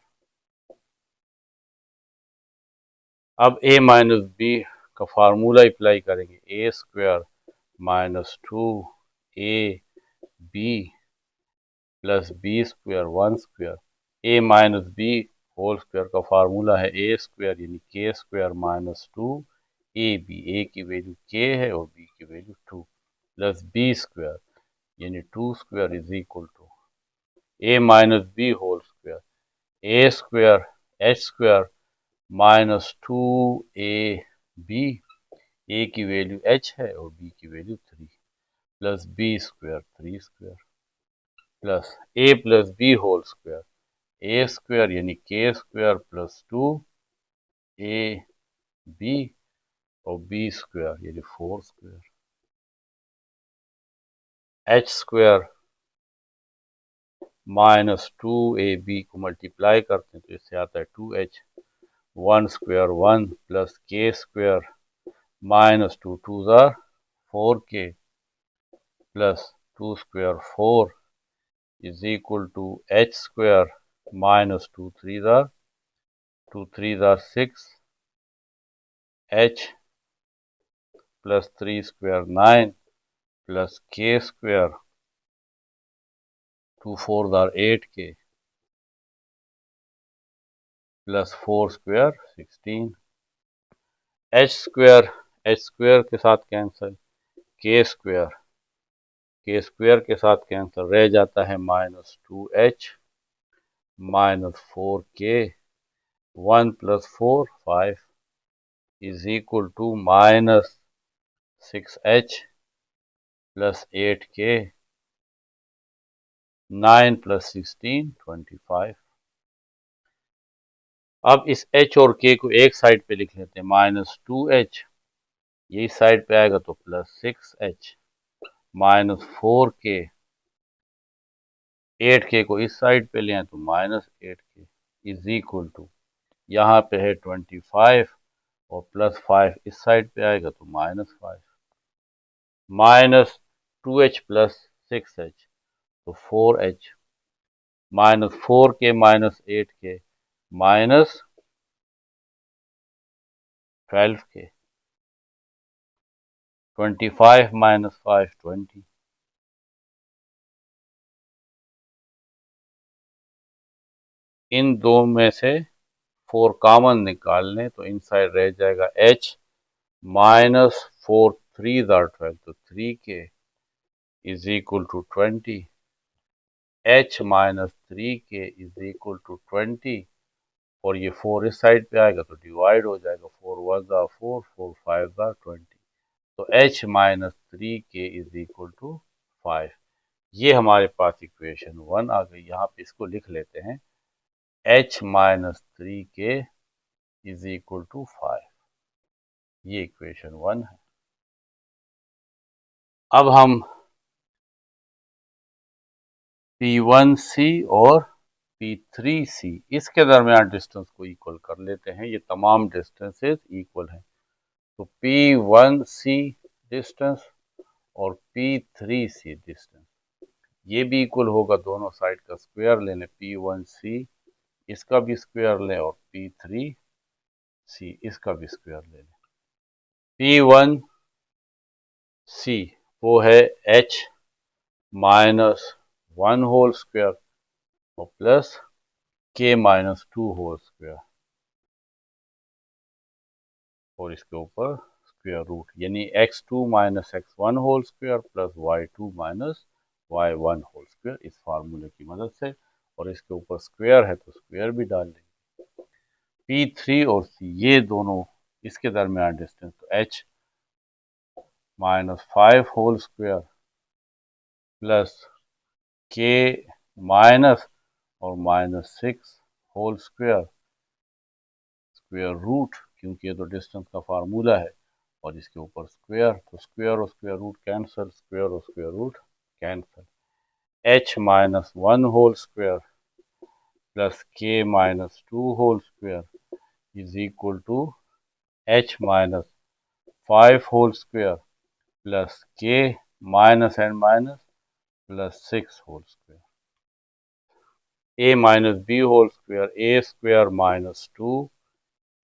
A: अब a minus B का formula apply करेंगे, a square minus 2ab plus B square 1 square, a minus B whole square का formula है a square यानी k square minus 2ab, a की value k है और b की वैल्यू 2 प्लस b स्क्वायर यानी 2 square is equal to a minus B whole square, a square h square minus 2ab, a की value h है और b की value 3 plus b square 3 square plus a plus B whole square, a square यानी k square plus 2ab और b square यानी 4 square. H square minus 2ab को multiply करते हैं तो इससे आता है 2h, 1 square 1 plus K square minus 2 2 ज़ार 4k plus 2 square 4 is equal to H square minus 2 3 ज़ार 6 h plus 3 square 9 plus K square 2 4 ज़ार 8k plus 4 square 16 H square के साथ कैंसिल, के स्क्वायर के साथ कैंसिल, रह जाता है minus 2h minus 4k 1 plus 4 5 is equal to minus 6h plus 8k 9 plus 16 25। अब इस h और k को एक साइड पे लिख लेते हैं, माइनस 2h ये इस साइड पे आएगा तो plus 6h minus 4k 8k को इस साइड पे लें तो minus 8k is equal to, यहाँ पे है 25 और प्लस 5 इस साइड पे आएगा तो minus 5 minus 2h plus 6h तो 4h minus 4k minus 8k minus 12k 25 minus 5 20। इन दो में से 4 कॉमन निकाल लें तो इनसाइड रह जाएगा h माइनस 4 3 ज़ार 12 तो 3k is equal to 20 h minus 3k is equal to 20 और ये 4 इस साइड पे आएगा तो डिवाइड हो जाएगा, 4 1 ज़ार 4 4 5 ज़ार 20 तो h minus 3k is equal to 5। ये हमारे पास इक्वेशन 1 आ गई। यहाँ पे इसको लिख लेते हैं, h minus 3k is equal to 5। ये इक्वेशन 1 है। अब हम P1C और P3C इसके दरमियान डिस्टेंस को इक्वल कर लेते हैं। ये तमाम डिस्टेंसेस इक्वल हैं तो P1C डिस्टेंस और P3C डिस्टेंस ये भी इक्वल होगा, दोनों साइड का स्क्वायर ले लें, P1C इसका भी स्क्वायर लें और P3C इसका भी स्क्वायर ले लें। P1C वो है h माइनस 1 होल स्क्वायर और plus k minus 2 whole square और इसके ऊपर स्क्वायर रूट, यानी x2 minus x1 whole square plus y2 minus y1 whole square इस फार्मूले की मदद से, और इसके ऊपर स्क्वायर है तो स्क्वायर भी डाल देंगे। P3 और C ये दोनों इसके दरमियान डिस्टेंस तो h minus 5 whole square plus k minus और minus 6 whole square square root, क्योंकि ये तो डिस्टेंस का फार्मूला है और इसके ऊपर स्क्वायर तो स्क्वायर और स्क्वायर रूट कैंसिल, स्क्वायर और square root cancel, h minus 1 whole square plus k minus 2 whole square is equal to h minus 5 whole square plus k minus and minus plus 6 whole square, a minus b whole square, a square minus 2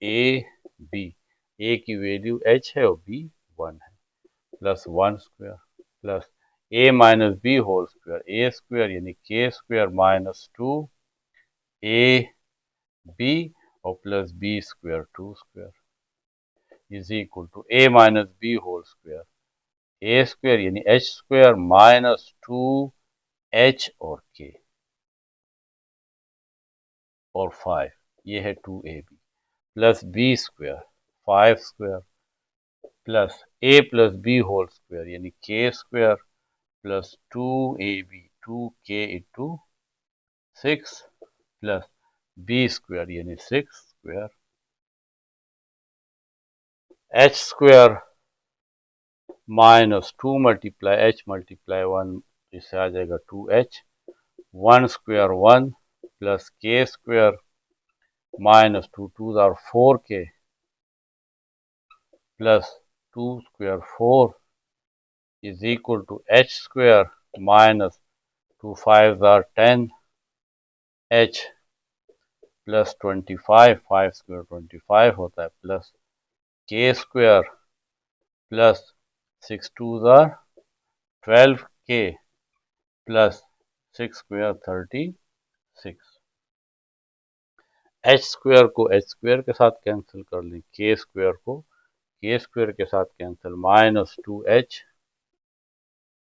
A: a b, a की value h है और b 1 है, plus 1 square plus a minus B whole square, A square यानी K square minus 2 A B और plus B square 2 square is equal to a minus B whole square, A square यानी h square minus 2h और k और 5 ये है 2ab plus B square 5 square plus a plus B whole square यानी K square plus 2ab 2k into 6 plus B square यानी 6 square, h square minus 2 multiply h multiply 1 इससे आ जाएगा 2h, 1 square 1 plus k square minus 2 are 4k plus 2 square 4 is equal to h square minus 2 5 are 10 h plus 25, 5 square 25 होता है plus k square plus 6 2 are 12k plus 6 square 36। h square को h square के साथ cancel कर लें, k square को k square के साथ cancel, minus 2h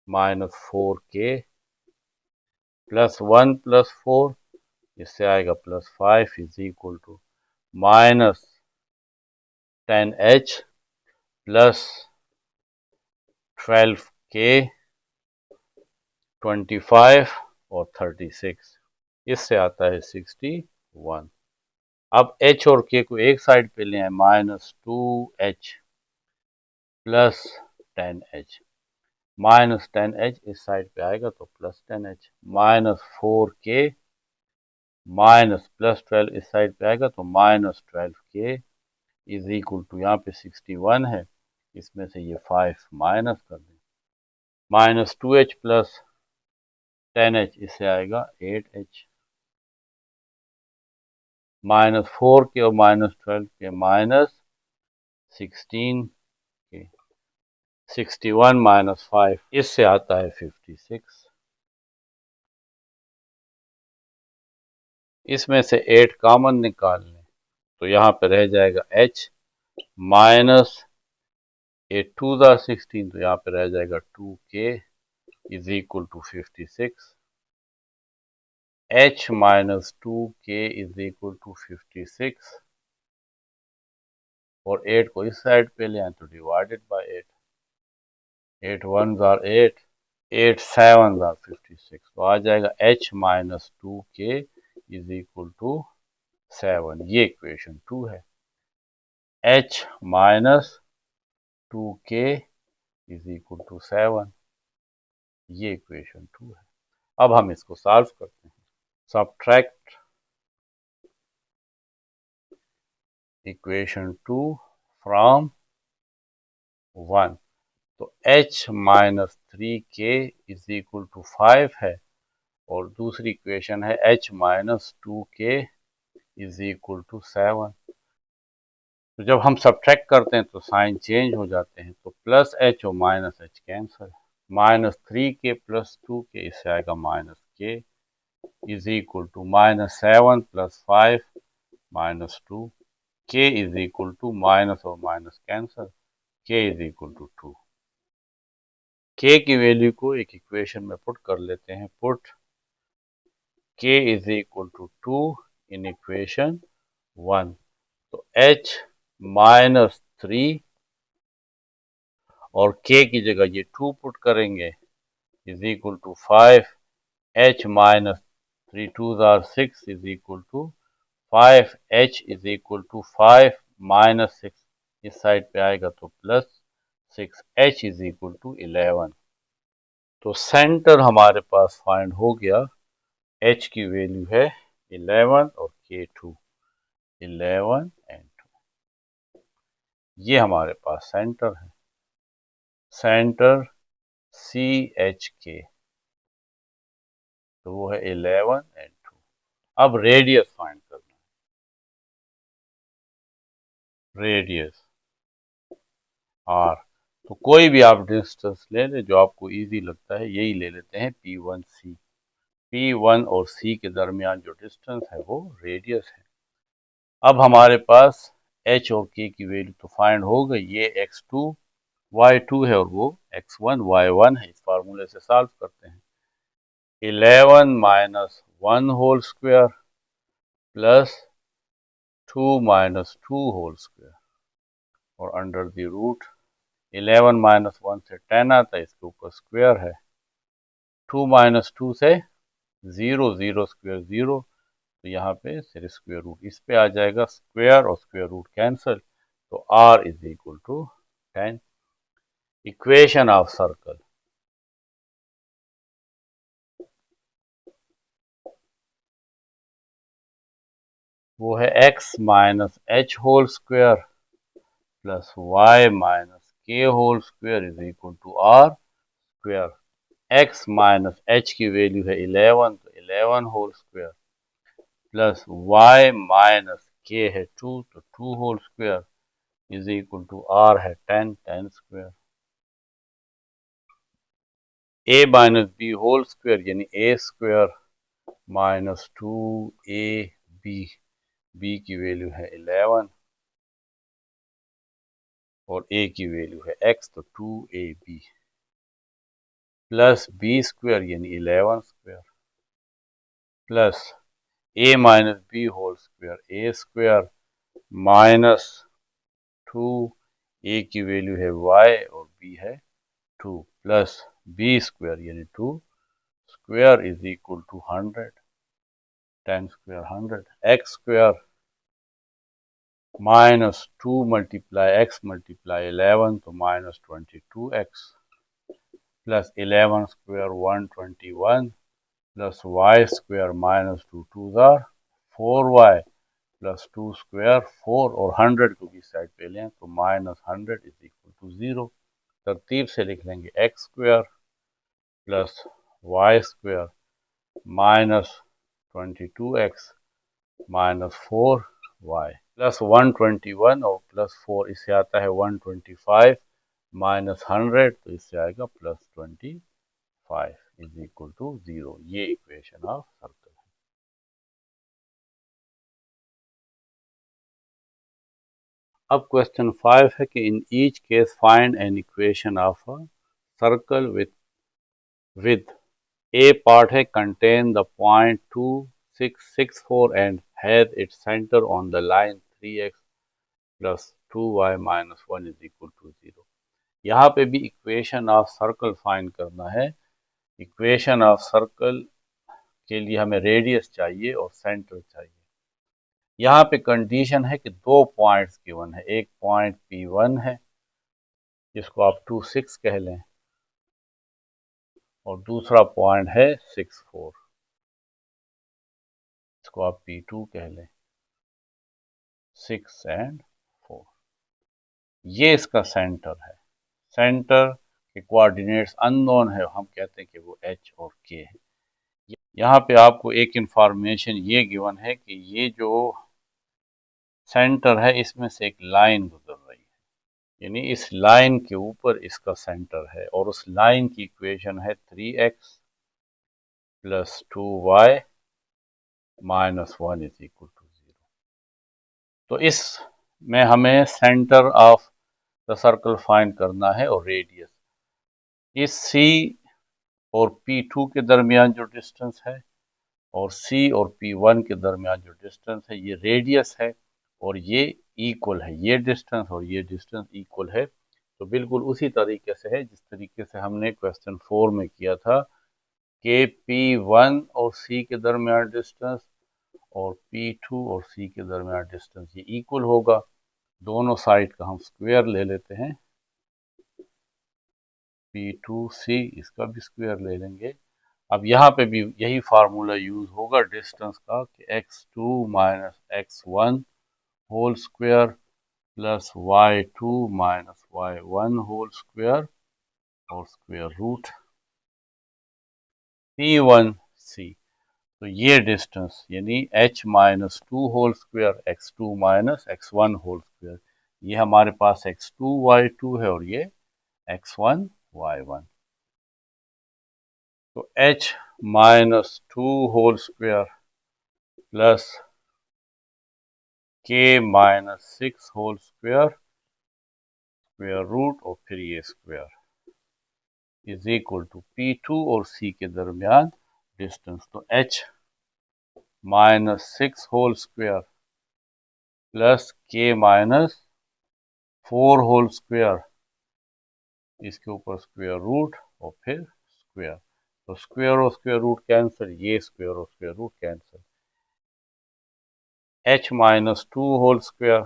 A: minus 4k plus 1 plus 4, इससे आएगा plus 5 is equal to minus 10h plus 12k 25 और 36, इससे आता है 61। अब h और k को एक साइड पे ले आए, minus 2h plus 10h, minus 10h इस साइड पे आएगा तो plus 10h, minus 4k minus plus 12 इस साइड पे आएगा तो minus 12k is equal to, यहाँ पे 61 है, इसमें से ये 5 माइनस कर दें, माइनस 2h प्लस 10h इससे आएगा 8h, माइनस 4k और minus 12k minus 16k, 61 minus 5 इससे आता है 56। इसमें से 8 कॉमन निकाल लें तो यहाँ पे रह जाएगा h माइनस 8 2 16, तो यहाँ पे रह जाएगा 2k is equal to 56, h minus 2k is equal to 56 और 8 को इस साइड पे ले आए तो डिवाइडेड बाय 8, 8 1 आर 8, 8 7 आर 56, तो आ जाएगा h minus 2k is equal to 7, ये इक्वेशन 2 है। h minus 2k is equal to 7, ये इक्वेशन 2 है। अब हम इसको सॉल्व करते हैं, सब्ट्रैक्ट इक्वेशन 2 फ्रॉम 1, तो h minus 3k is equal to 5 है और दूसरी इक्वेशन है h minus 2k is equal to 7। तो जब हम सब्ट्रैक्ट करते हैं तो साइन चेंज हो जाते हैं, तो प्लस h और minus h cancel, minus 3k plus 2k इससे आएगा minus k is equal to minus 7 plus 5 minus 2, k is equal to minus और minus cancel, k is equal to 2। k की वैल्यू को एक इक्वेशन में पुट कर लेते हैं, put k is equal to 2 in equation 1, तो h माइनस 3 और k की जगह ये 2 पुट करेंगे is equal to 5, h minus 3 2 are 6 is equal to 5, h is equal to 5 minus 6 इस साइड पे आएगा तो plus 6, h is equal to 11। तो सेंटर हमारे पास फाइंड हो गया, h की वैल्यू है 11 और k 2, 11 एंड 2, ये हमारे पास सेंटर है, सेंटर सी एच के, तो वो है 11 एंड 2। अब रेडियस फाइंड करना है, रेडियस आर, तो कोई भी आप डिस्टेंस ले लें जो आपको इजी लगता है, यही ले लेते हैं P1 C, P1 और C के दरमियान जो डिस्टेंस है वो रेडियस है। अब हमारे पास H और K की वैल्यू तो फाइंड हो गई, ये x2 y2 है और वो x1 y1 है, इस फार्मूले से सॉल्व करते हैं, 11 minus 1 whole square plus 2 minus 2 whole square और अंडर द रूट, 11 माइनस 1 से 10 आता है, इसके ऊपर स्क्वायर है, 2 माइनस 2 से 0, 0 स्क्वायर 0, तो यहाँ पे सिर्फ स्क्वायर रूट, इस पे आ जाएगा स्क्वायर और स्क्वायर रूट कैंसिल, तो r is equal to 10। Equation of circle, वो है x minus H whole square plus y minus K whole square is equal to R square. x minus H की value है 11, तो 11 whole square plus y minus K है 2, तो 2 whole square is equal to R है 10, 10 square. a minus B whole square यानी a square minus 2ab, b की value है 11 और a की वैल्यू है x, तो 2ab प्लस b स्क्वायर यानी 11 square plus a minus B whole square, a square minus 2, a की वैल्यू है y और b है 2 प्लस b स्क्वायर यानी 2 square is equal to 100, 10 square 100, x square minus 2 multiply x multiply 11, तो minus 22x plus 11 square 121 plus y square minus 2 2 4y plus 2 square 4 और 100 को भी side पे लें तो माइनस 100 इज इक्वल टू 0। तरतीब से लिख लेंगे x square plus y square minus 22x minus 4y plus 121 और प्लस 4 इससे आता है 125 माइनस 100, तो इससे आएगा प्लस 25 इज इक्वल टू 0। ये इक्वेशन ऑफ सर्कल है। अब क्वेश्चन 5 है कि in each case find an equation of a circle with a part है contain the point 2664 and has its center on the line 3x plus 2y minus 1 is equal to 0। यहाँ पे भी equation of circle find करना है। Equation of circle के लिए हमें radius चाहिए और सेंटर चाहिए। यहाँ पे कंडीशन है कि दो पॉइंट्स गिवन है, एक पॉइंट P1 है जिसको आप 26 कह लें और दूसरा पॉइंट है 64, इसको आप P2 कह लें, 6 एंड 4। ये इसका सेंटर है। सेंटर के कोऑर्डिनेट्स अननोन है, हम कहते हैं कि वो H और K है। यहाँ पे आपको एक इंफॉर्मेशन ये गिवन है कि ये जो सेंटर है इसमें से एक लाइन गुजर रही है, यानी इस लाइन के ऊपर इसका सेंटर है और उस लाइन की इक्वेशन है 3x plus 2y minus 1 is equal to 0। तो इसमें हमें centre of the circle find करना है और रेडियस। इस C और P2 के दरमियान जो डिस्टेंस है और C और P1 के दरमियान जो डिस्टेंस है ये रेडियस है और ये इक्वल है, ये डिस्टेंस और ये डिस्टेंस इक्वल है। तो बिल्कुल उसी तरीके से है जिस तरीके से हमने क्वेश्चन 4 में किया था कि P1 और C के दरमियान डिस्टेंस और P2 और C के दरमियान डिस्टेंस ये इक्वल होगा। दोनों साइड का हम स्क्वायर ले लेते हैं, P2C इसका भी स्क्वायर ले लेंगे। अब यहाँ पे भी यही फार्मूला यूज होगा डिस्टेंस का कि x2 minus x1 whole square plus y2 minus y1 whole square और स्क्वायर रूट P1C। तो ये डिस्टेंस यानी h minus 2 whole square x2 minus x1 whole square, ये हमारे पास x2 y2 है और ये x1 y1। तो h minus 2 whole square plus k minus 6 whole square square root और फिर ये square is equal to P2 और C के दरमियान डिस्टेंस। तो h minus 6 whole square plus k minus 4 whole square, इसके ऊपर स्क्वायर रूट और फिर स्क्वायर। तो स्क्वायर और स्क्वायर रूट कैंसिल, ये स्क्वायर और square root cancel. h minus 2 whole square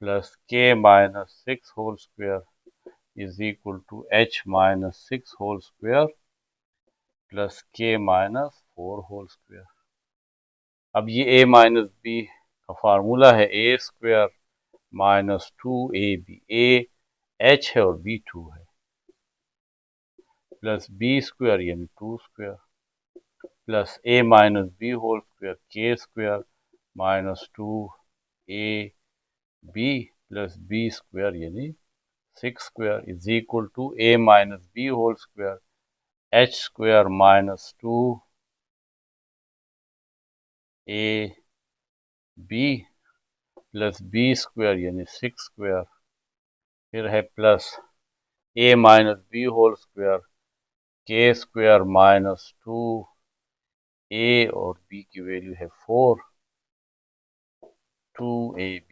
A: plus k minus 6 whole square is equal to h minus 6 whole square plus k minus 4 whole square. अब ये a minus B का formula है a square minus 2ab। a h है और b 2 है, plus b square यानी 2 square plus a minus B whole square k square minus 2ab plus b square यानी 6 square is equal to a minus B whole square h square minus 2ab plus b square यानी 6 square, फिर है plus a minus B whole square k square minus 2a और b की value है 4, 2ab,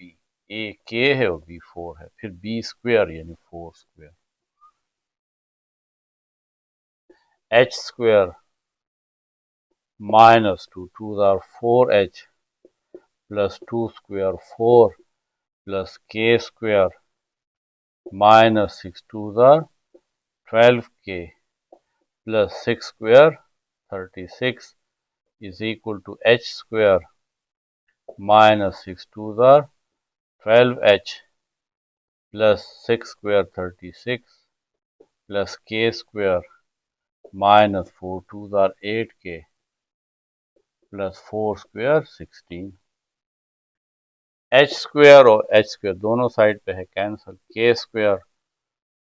A: a k है और b 4 है, फिर b स्क्वायर यानी 4 square, h square minus 2 or 4h plus 2 square 4 plus k square minus 6 or 12k plus 6 square 36 is equal to h square minus 6 or 12h plus 6 square 36 plus k square minus 4 are 8k plus 4 square 16। h square और h square दोनों side पे है cancel, k square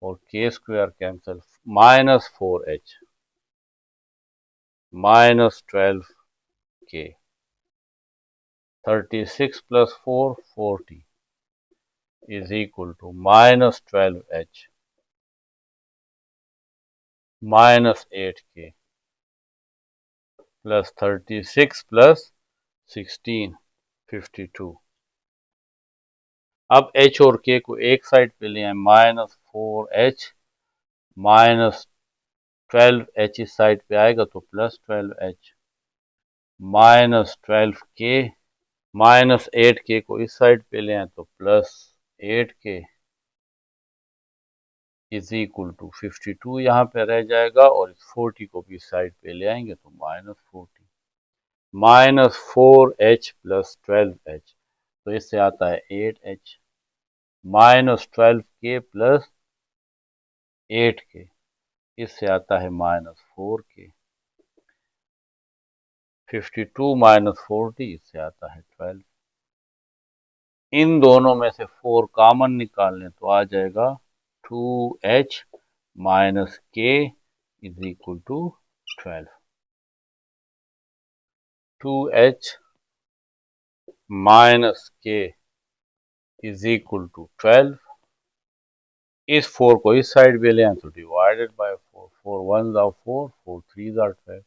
A: और k square cancel, minus 4h minus 12k 36 plus 4 40 is equal to minus 12h minus 8k plus 36 plus 16 52। अब h और k को एक side पे ले आए, माइनस 4h माइनस 12h इस साइड पे आएगा तो plus 12h minus 12k minus 8k को इस साइड पे ले आए तो plus 8k is equal to 52 यहाँ पे रह जाएगा और इस 40 को भी साइड पे ले आएंगे तो minus 40 minus 4h plus 12h तो इससे आता है 8h minus 12k plus 8k इससे आता है माइनस 4k 52 माइनस 40 इससे आता है 12। इन दोनों में से 4 कॉमन निकाल लें तो आ जाएगा 2h minus k is equal to 12। 2h minus k is equal to 12। इस 4 को इस साइड पे ले आए तो डिवाइडेड बाय 4, 4 1 आर 4, 4 3 आर 12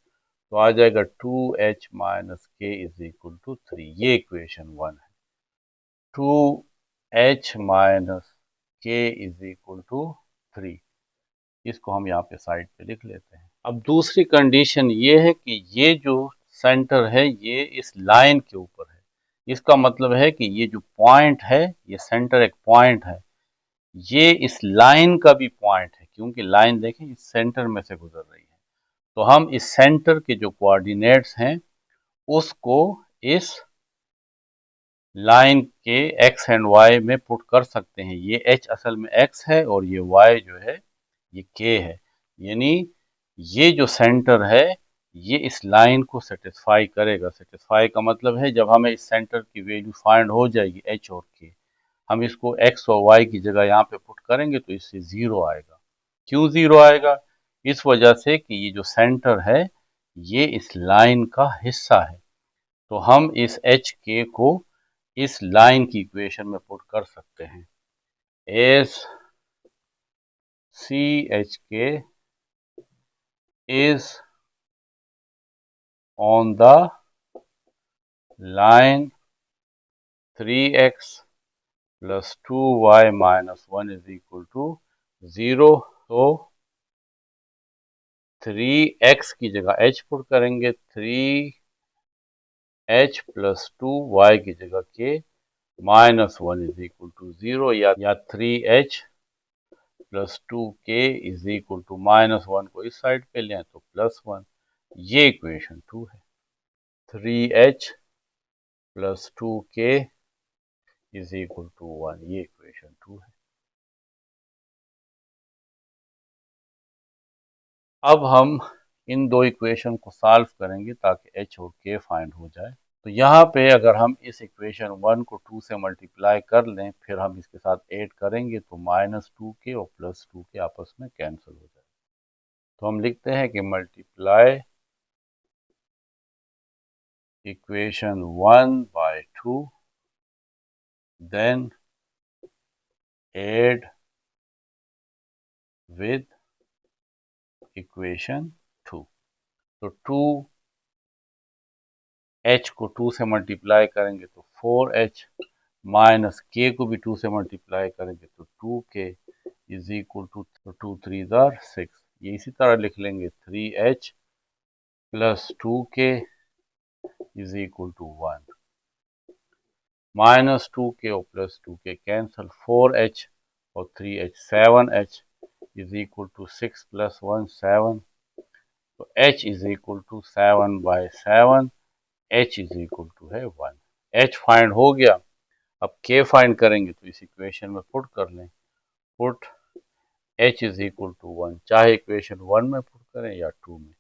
A: तो आ जाएगा 2h minus k is equal to 3। ये इक्वेशन 1 है। 2h minus k is equal to 3, इसको हम यहाँ पे साइड पे लिख लेते हैं। अब दूसरी कंडीशन ये है कि ये जो सेंटर है ये इस लाइन के ऊपर है, इसका मतलब है कि ये जो पॉइंट है, ये सेंटर एक पॉइंट है, ये इस लाइन का भी पॉइंट है, क्योंकि लाइन देखें इस सेंटर में से गुजर रही है। तो हम इस सेंटर के जो कोऑर्डिनेट्स हैं उसको इस लाइन के x एंड y में पुट कर सकते हैं। ये h असल में x है और ये y जो है ये k है, यानी ये जो सेंटर है ये इस लाइन को सेटिस्फाई करेगा। सेटिस्फाई का मतलब है जब हमें इस सेंटर की वैल्यू फाइंड हो जाएगी h और k, हम इसको x और y की जगह यहाँ पे पुट करेंगे तो इससे 0 आएगा। क्यों 0 आएगा? इस वजह से कि ये जो सेंटर है ये इस लाइन का हिस्सा है, तो हम इस एच के को इस लाइन की इक्वेशन में पुट कर सकते हैं। As C h k is on the line 3x plus 2y minus 1 is equal to 0। तो 3x की जगह h पुट करेंगे, 3h प्लस 2y की जगह k minus 1 is equal to 0, या 3h plus 2k is equal to minus 1 को इस side पे लें तो प्लस 1। ये इक्वेशन 2 है। 3h plus 2k is equal to 1। ये इक्वेशन 2 है। अब हम इन दो इक्वेशन को सॉल्व करेंगे ताकि h और k फाइंड हो जाए। तो यहाँ पे अगर हम इस इक्वेशन 1 को 2 से मल्टीप्लाई कर लें, फिर हम इसके साथ ऐड करेंगे तो -2k और +2k आपस में कैंसिल हो जाए। तो हम लिखते हैं कि multiply equation 1 by 2 then add with equation 2। तो 2h को 2 से मल्टीप्लाई करेंगे तो 4h माइनस k को भी 2 से मल्टीप्लाई करेंगे तो 2k इज इक्वल टू 2 3 6। ये इसी तरह लिख लेंगे 3h plus 2k is equal to 1। Minus 2k और प्लस 2k कैंसिल, 4h और 3h 7h is equal to 6 plus 1 7। तो h is equal to 7 by 7, h is equal to है 1। h find हो गया। अब k फाइंड करेंगे तो इस इक्वेशन में पुट कर लें। Put h is equal to 1, चाहे इक्वेशन 1 में पुट करें या 2 में।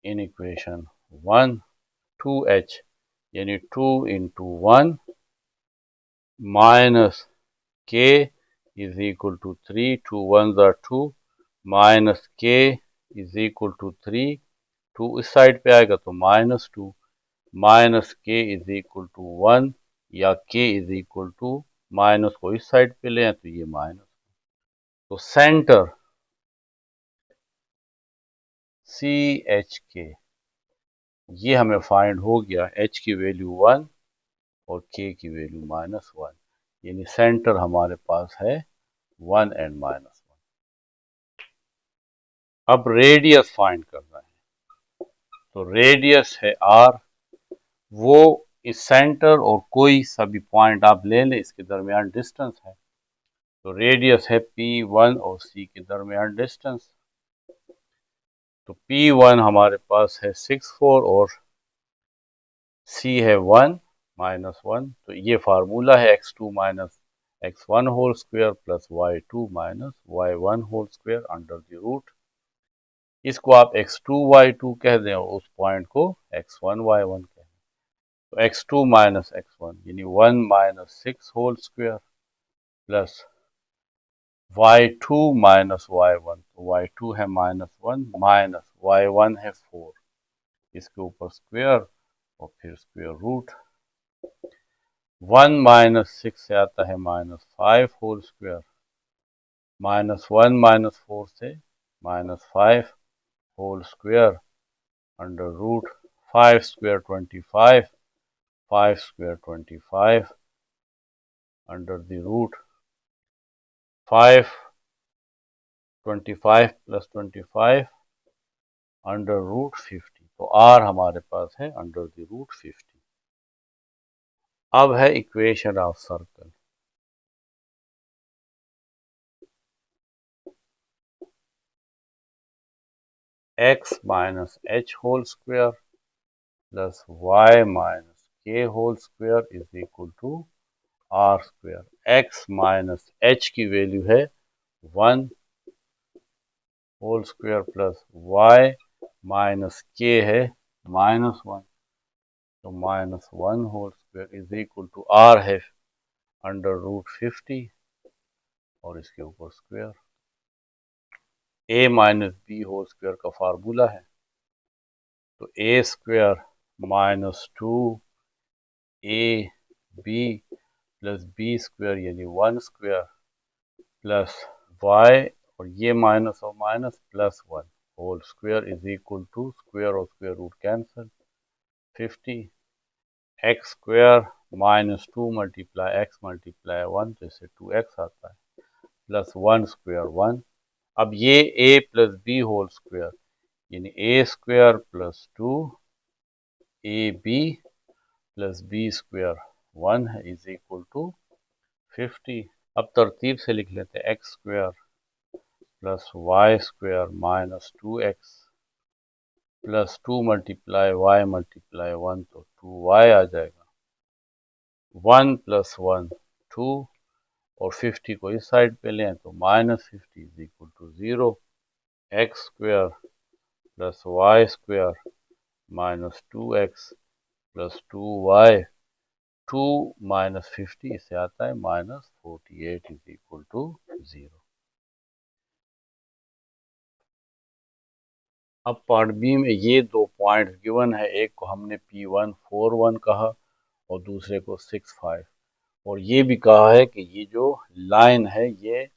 A: इन इक्वेशन 1 2h यानी 2 into 1 minus k is equal to 3, 2 1 2 minus k is equal to 3, 2 इस साइड पे आएगा तो -2 minus k is equal to 1 या k is equal to minus को इस साइड पे लें तो ये माइनस। तो सेंटर CHK ये हमें फाइंड हो गया। h की वैल्यू 1 और k की वैल्यू -1, यानी सेंटर हमारे पास है 1 एंड -1। अब रेडियस फाइंड करना है। तो रेडियस है r, वो इस सेंटर और कोई सा भी पॉइंट आप ले लें, इसके दरमियान डिस्टेंस है। तो रेडियस है P1 और C के दरमियान डिस्टेंस। तो P1 हमारे पास है 6 4 और C है 1 -1। तो ये फार्मूला है x2 minus x1 whole square plus y2 minus y1 whole square under the root. इसको आप x2 y2 कह दें और उस पॉइंट को x1 y1 कह दें। तो x2 माइनस x1 यानी 1 minus 6 whole square plus y2 minus y1, तो y2 है -1 माइनस y1 है 4, इसके ऊपर स्क्वायर और फिर स्क्वायर रूट। 1 माइनस 6 से आता है -5 होल स्क्वायर, -1 माइनस 4 से -5 whole square under root 5 square 25, 5 square 25 under the root 5 25 plus 25 under root 50। तो r हमारे पास है अंडर द रूट 50। अब है equation of circle. x minus h whole square plus y minus k whole square is equal to r square. x minus h की value है 1 whole square plus y minus k है -1, तो -1 whole square is equal to r है under root 50 और इसके ऊपर square. a minus B whole square का formula है। तो a square minus 2 a b plus B square यानी 1 स्क्वायर प्लस y और ये माइनस और minus plus 1 whole square is equal to square और square root cancel 50। X square -2 multiply X multiply 1 तो इससे 2x आता है प्लस 1 स्क्वायर 1। अब ये a plus B whole square यानी a square plus 2 ab plus B square 1 है is equal to 50। अब तरतीब से लिख लेते हैं x square plus Y square minus 2x plus 2 multiply y multiply 1 तो 2y आ जाएगा। 1 प्लस 1 2 और 50 को इस साइड पे लें तो -50 is equal to 0। X square plus Y square minus 2x plus 2y 2 minus 50 इससे आता है -48 इज इक्वल टू 0। अब पार्ट बी में ये दो पॉइंट्स गिवन है, एक को हमने P141 कहा और दूसरे को 65, और ये भी कहा है कि ये जो लाइन है ये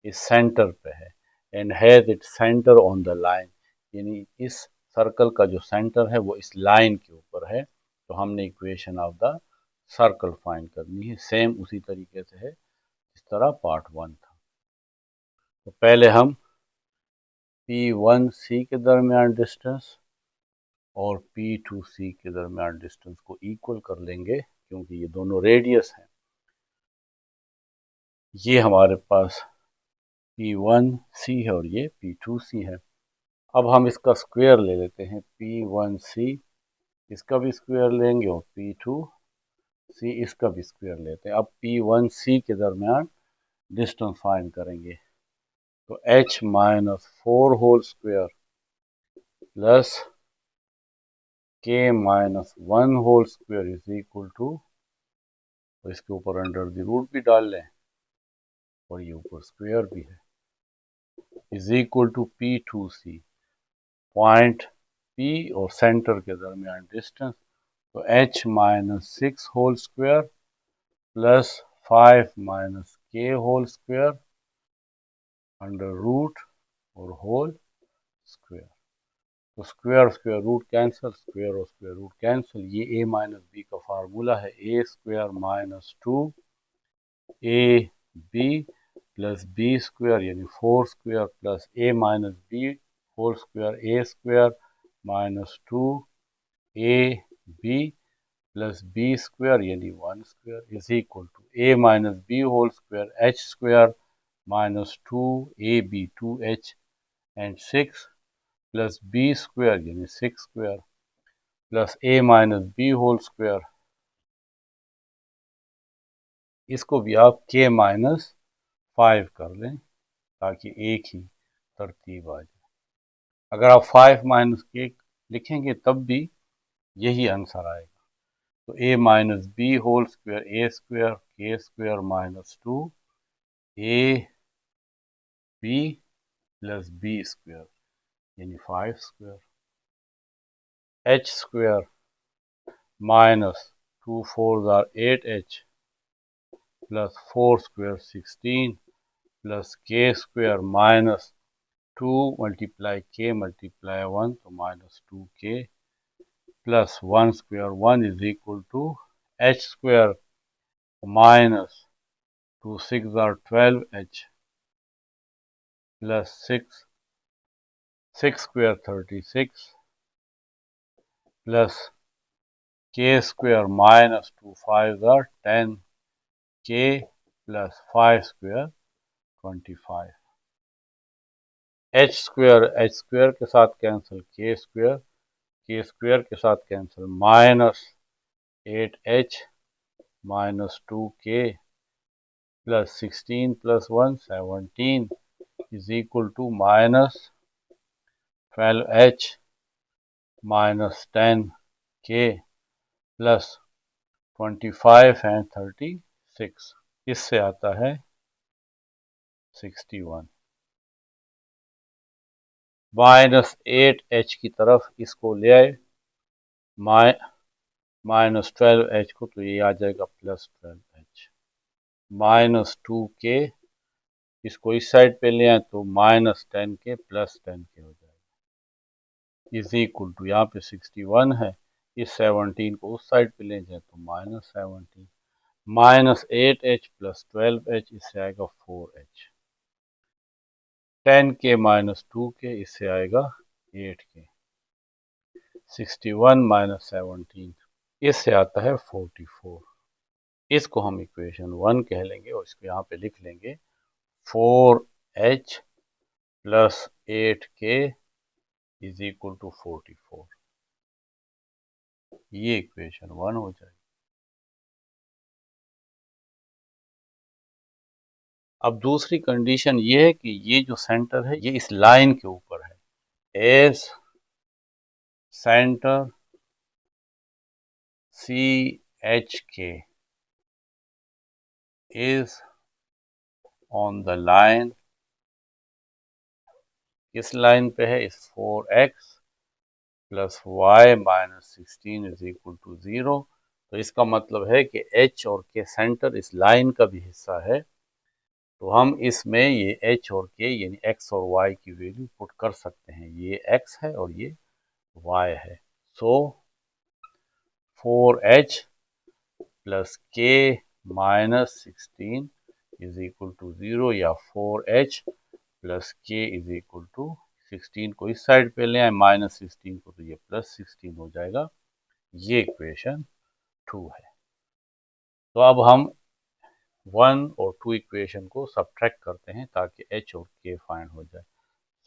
A: इस सेंटर पे है and has it centre on the line, यानी इस सर्कल का जो सेंटर है वो इस लाइन के ऊपर है। तो हमने equation of the circle find करनी है, सेम उसी तरीके से है जिस तरह पार्ट 1 था। तो पहले हम P1C के दरमियान डिस्टेंस और P2C के दरमियान डिस्टेंस को इक्वल कर लेंगे क्योंकि ये दोनों रेडियस हैं। ये हमारे पास P1C है और ये P2C है। अब हम इसका स्क्वायर ले लेते हैं, P1C इसका भी स्क्वायर लेंगे और P2C इसका भी स्क्वायर लेते हैं। अब P1C के दरमियान डिस्टेंस फाइंड करेंगे तो h minus 4 whole square plus k minus 1 whole square is equal to, और इसके ऊपर अंडर द रूट भी डाल लें और ये ऊपर स्क्वायर भी है, is equal to P2C point P और सेंटर के दरमियान डिस्टेंस, तो h minus 6 whole square plus 5 minus k whole square under root और होल स्क्वायर। तो square square root cancel, square और स्क्वायर रूट कैंसिल। ये a माइनस बी का formula है, a square minus 2ab plus B square यानी 4 square plus a minus B whole square a square minus 2ab plus B square यानी 1 square is equal to a minus B whole square h square minus 2ab 2h and 6 plus B square यानी 6 square plus a minus B whole square, इसको भी आप k minus 5 कर लें ताकि एक ही तरतीब आ जाए। अगर आप 5 माइनस k लिखेंगे तब भी यही आंसर आएगा। तो a minus B whole square a square k square minus 2 a b plus b square यानी 5 square, h square minus 2 4 or 8h plus 4 square 16 plus k square minus 2 multiply k multiply 1 तो minus 2k plus 1 square 1 is equal to h square minus 2 6 or 12h plus 6 square 36 plus k square minus 2 5 are 10k plus 5 square 25। h square के साथ cancel, k square के साथ cancel, minus 8h minus 2k plus 16 plus 1 17 is equal to minus 12h minus 10k plus 25 and 36, इससे आता है 61। Minus 8h की तरफ इसको ले आए माइनस 12h को, तो ये आ जाएगा प्लस 12h माइनस 2k, इसको इस साइड पे ले आए तो माइनस 10k प्लस 10k हो जाएगा इज इक्वल टू, यहाँ पे 61 है, इस 17 को उस साइड पे ले जाए तो minus 17 minus 8h plus 12h इससे आएगा 4h, 10k माइनस 2k इससे आएगा 8k, 61 माइनस 17 इससे आता है 44। इसको हम इक्वेशन 1 कह लेंगे और इसको यहाँ पे लिख लेंगे 4h plus 8k is equal to 44। ये इक्वेशन 1 हो जाएगी। अब दूसरी कंडीशन ये है कि ये जो सेंटर है ये इस लाइन के ऊपर है। As centre CHK is on the line, किस लाइन पे है? इस 4x plus y minus 16 is equal to 0। तो इसका मतलब है कि h और k सेंटर इस लाइन का भी हिस्सा है। तो हम इसमें ये h और k यानी x और y की वैल्यू पुट कर सकते हैं। ये x है और ये y है। So 4h plus k minus 16 is equal to 0 या 4h प्लस के इज इक्वल टू 16 को इस साइड पे ले आए, माइनस 16 को, तो ये प्लस 16 हो जाएगा। ये इक्वेशन 2 है। तो अब हम 1 और 2 इक्वेशन को सब्ट्रैक्ट करते हैं ताकि h और k फाइंड हो जाए।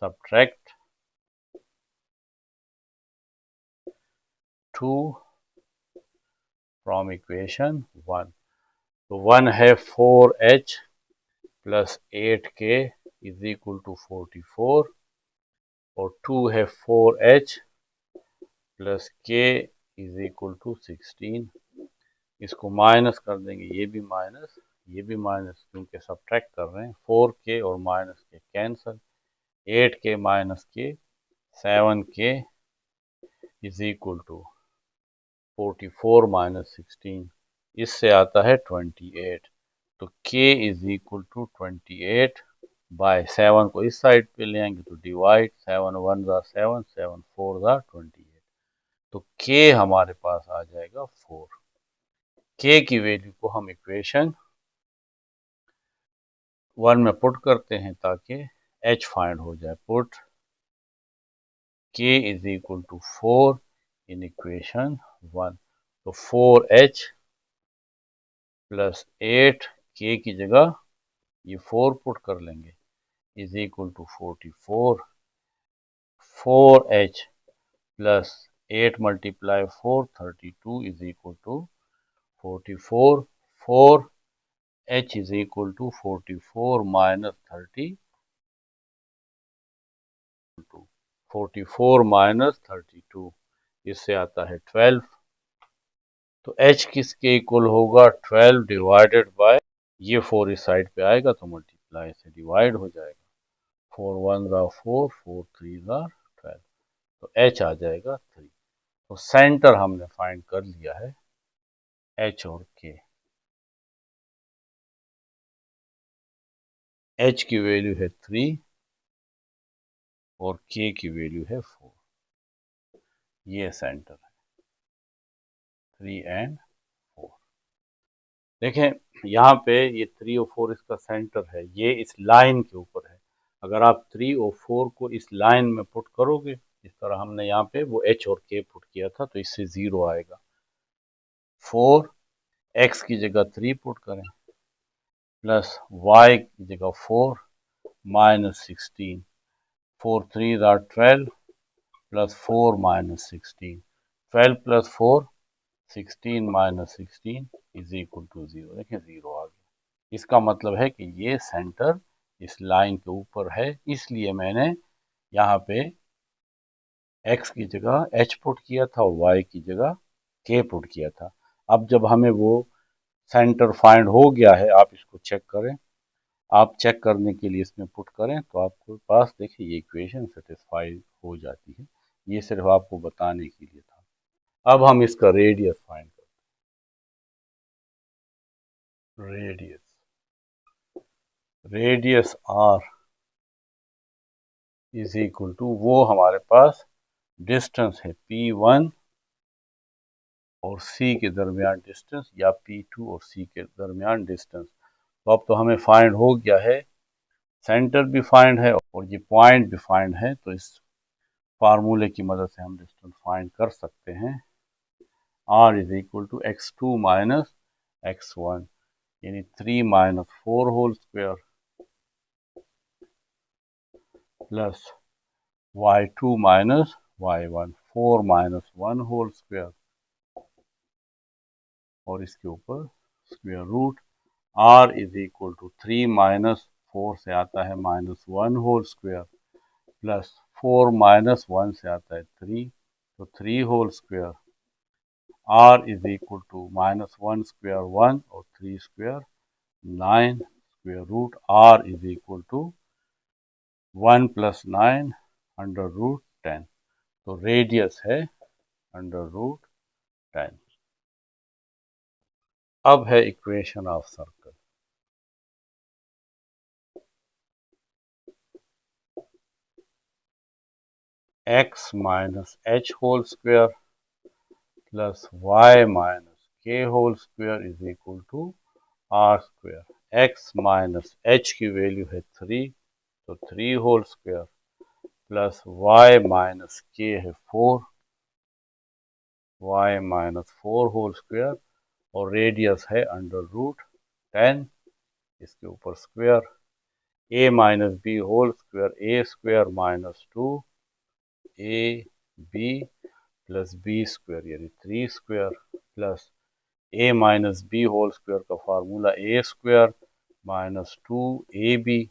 A: Subtract 2 from equation 1। तो 1 है 4h plus 8k is equal to 44 और 2 है 4h plus k is equal to 16। इसको माइनस कर देंगे, ये भी माइनस क्योंकि सब्ट्रैक्ट कर रहे हैं। 4k और माइनस के कैंसल, 8k माइनस के 7k is equal to 44 minus 16, इससे आता है 28। तो k is equal to 28 by 7 को इस साइड पे ले आएंगे तो डिवाइड, 7 1 ज़ा 7, 7 4 ज़ा 28। तो k हमारे पास आ जाएगा 4। k की वैल्यू को हम इक्वेशन 1 में पुट करते हैं ताकि h फाइंड हो जाए। Put k is equal to 4 in equation 1। तो 4h प्लस 8 k की जगह ये 4 पुट कर लेंगे is equal to 44। 4h plus 8 multiply 4 32 is equal to 44। 4h is equal to 44 minus 44 minus 32, इससे आता है 12। तो h किसके इक्वल होगा? 12 डिवाइडेड बाय, ये 4 इस साइड पे आएगा तो मल्टीप्लाई से डिवाइड हो जाएगा। 4 1 ज़ा 4, 4 3 ज़ा 12, तो h आ जाएगा 3। तो सेंटर हमने फाइंड कर लिया है h और k। h की वैल्यू है 3 और k की वैल्यू है 4। ये सेंटर है 3 एंड 4। देखें यहाँ पे ये 3 और 4 इसका सेंटर है, ये इस लाइन के ऊपर है। अगर आप 3 और 4 को इस लाइन में पुट करोगे, इस तरह हमने यहाँ पे वो h और k पुट किया था, तो इससे 0 आएगा। 4 x की जगह 3 पुट करें प्लस y की जगह 4 माइनस 16, 4 3 ज़ा 12 plus 4 minus 16, 12 plus 4 16 minus 16 is equal to 0। देखें 0 आ गया। इसका मतलब है कि ये सेंटर इस लाइन के ऊपर है, इसलिए मैंने यहाँ पे x की जगह h पुट किया था और y की जगह k पुट किया था। अब जब हमें वो सेंटर फाइंड हो गया है, आप इसको चेक करें। आप चेक करने के लिए इसमें पुट करें तो आपके पास देखिए ये इक्वेशन सेटिस्फाई हो जाती है। ये सिर्फ आपको बताने के लिए था। अब हम इसका रेडियस फाइंड करते हैं। Radius r is equal to, वो हमारे पास डिस्टेंस है P1 और C के दरमियान डिस्टेंस, या P2 और C के दरमियान डिस्टेंस। तो अब तो हमें फाइंड हो गया है, सेंटर भी फाइंड है और ये पॉइंट भी फाइंड है। तो इस फार्मूले की मदद से हम डिस्टेंस फाइंड कर सकते हैं। r is equal to x2 minus x1 यानी 3 minus 4 whole square plus y2 minus y1, 4 minus 1 whole square और इसके ऊपर square root r is equal to 3 minus 4 से आता है -1 होल स्क्वायर प्लस 4 माइनस 1 से आता है 3, तो 3 whole square r is equal to -1 square 1 और 3 square 9 square root r is equal to 1 plus 9 under root 10, तो रेडियस है अंडर रूट 10। अब है equation of circle. x minus h whole square plus y minus k whole square is equal to r square. x minus h की value है 3, तो 3 whole square plus y minus k है 4, y minus 4 whole square और radius है under root 10, इसके ऊपर square a minus B whole square, a square minus 2 A B plus B square यानी 3 square plus a minus B whole square का formula a square minus 2ab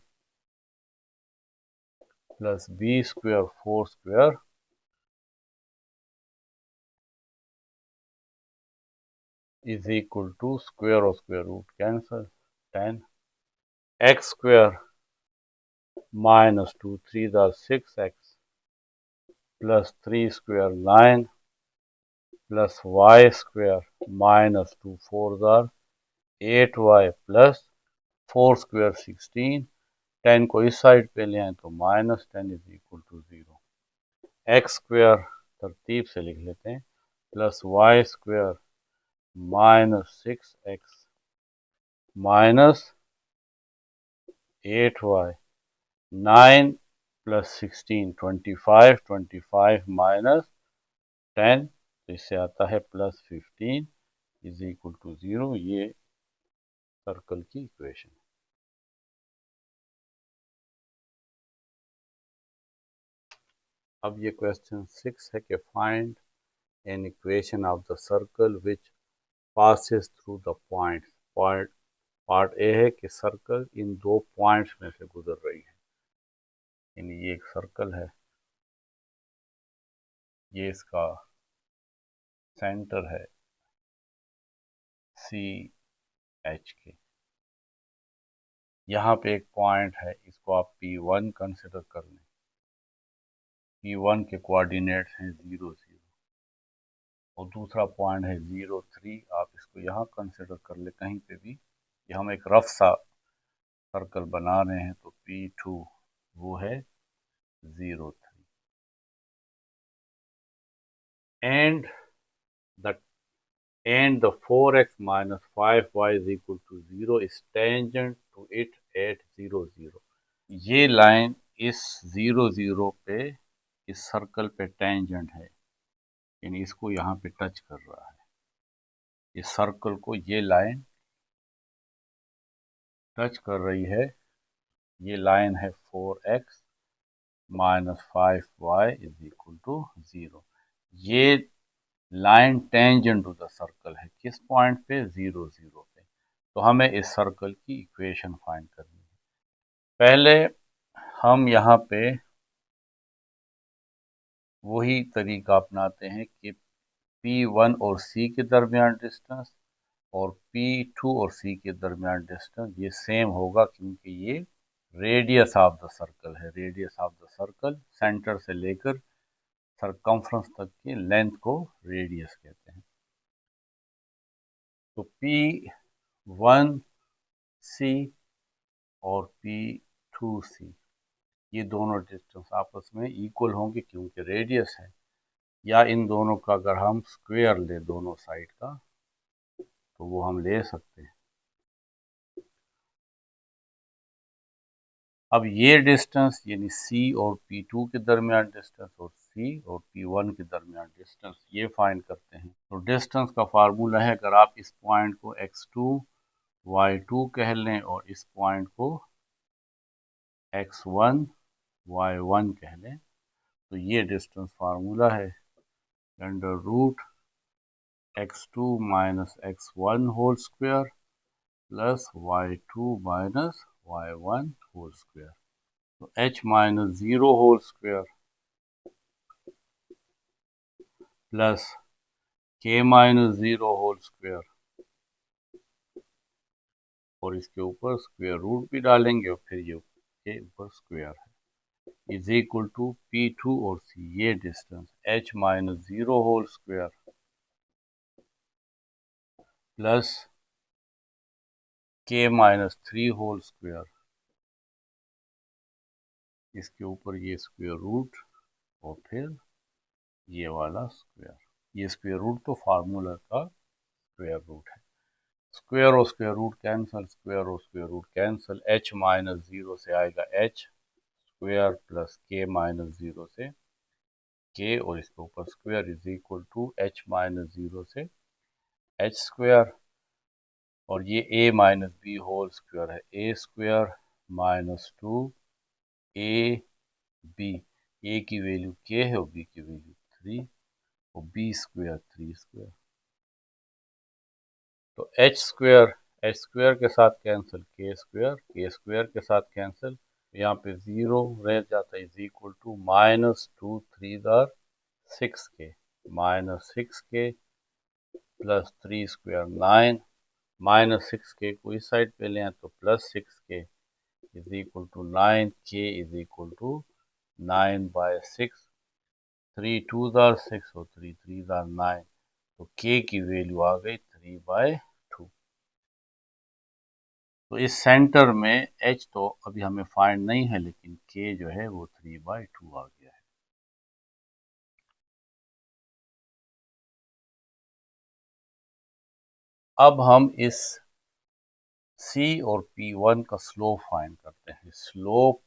A: plus B square 4 square is equal to square और square root cancel 10, x square minus 2 3 द 6x plus 3 square 9 plus y square minus 2 4 the 8y plus 4 square 16, 10 को इस side पे ले आए तो -10 is equal to 0। X square तरतीब से लिख लेते हैं plus Y square minus 6x minus 8y, 9 plus 16 25, 25 minus 10, तो इससे आता है प्लस 15 इज इक्वल टू 0। ये सर्कल की इक्वेशन है। अब ये क्वेश्चन 6 है कि find an equation of the circle which passes through the points. Part A है कि सर्कल इन दो पॉइंट्स में से गुजर रही है, यानी ये एक सर्कल है, ये इसका सेंटर है सी एच के, यहाँ पे एक पॉइंट है, इसको आप P1 कंसिडर कर लें। P1 के कोऑर्डिनेट्स हैं 0 0 और दूसरा पॉइंट है 0 3, आप इसको यहाँ कंसिडर कर ले कहीं पे भी। ये हम एक रफ सा सर्कल बना रहे हैं, तो P2 वो है 0 3 and the 4x minus 5y is equal to 0 is tangent to it at 0 0। ये लाइन इस 0 0 पे इस सर्कल पे टेंजेंट है, यानी इसको यहाँ पे टच कर रहा है, इस सर्कल को ये लाइन टच कर रही है। ये लाइन है 4x minus 5y is equal to 0। ये line tangent to the circle है, किस पॉइंट पे 0 0 पे। तो हमें इस सर्कल की इक्वेशन फाइंड करनी है। पहले हम यहाँ पे वही तरीका अपनाते हैं कि P1 और C के दरमियान डिस्टेंस और P2 और C के दरमियान डिस्टेंस ये सेम होगा, क्योंकि ये रेडियस ऑफ द सर्कल है। Radius of the circle centre से लेकर सरकमफ्रेंस तक की लेंथ को रेडियस कहते हैं। तो P1C और P2C ये दोनों डिस्टेंस आपस में इक्वल होंगे क्योंकि रेडियस है, या इन दोनों का अगर हम स्क्वायर ले दोनों साइड का तो वो हम ले सकते हैं। अब ये डिस्टेंस यानी C और P2 के दरमियान डिस्टेंस और C और P1 के दरमियान डिस्टेंस ये फाइंड करते हैं। तो डिस्टेंस का फार्मूला है, अगर आप इस पॉइंट को x2 y2 कह लें और इस पॉइंट को x1 y1 कह लें, तो ये डिस्टेंस फार्मूला है under root x2 minus x1 whole square plus y2 minus y1 whole square. तो h minus 0 whole square plus k minus 0 whole square और इसके ऊपर स्क्वायर रूट भी डालेंगे और फिर ये के ऊपर स्क्वायर है इज इक्वल टू P2 और C, ये distance h minus 0 whole square plus k minus 3 whole square, इसके ऊपर ये स्क्वायर रूट और फिर ये वाला स्क्वायर। ये स्क्वायर रूट तो फार्मूला का स्क्वायर रूट है। स्क्वायर और स्क्वायर रूट कैंसिल, स्क्वायर और square root cancel. h minus 0 से आएगा h square plus k minus 0 से k और इसके ऊपर square is equal to h minus 0 से h स्क्वायर और ये a minus B whole square है a square minus 2 a b, a की वैल्यू k है और b की वैल्यू 3 और b स्क्वायर 3 स्क्वायर। तो h स्क्वायर के साथ कैंसिल, k स्क्वायर के साथ कैंसिल, यहाँ पे 0 रह जाता है इज इक्वल टू माइनस 2 3 दार 6k minus 6k plus 3 square 9 minus 6k को इस साइड पे लें तो plus 6k is equal to 9k is equal to 9/6, 3 2 दार 6 और 3 3 दार 9, तो k की वैल्यू आ गई 3/2। तो इस सेंटर में h तो अभी हमें फाइंड नहीं है लेकिन k जो है वो 3/2 आ गया है। अब हम इस C और P1 का स्लोप फाइंड करते हैं। स्लोप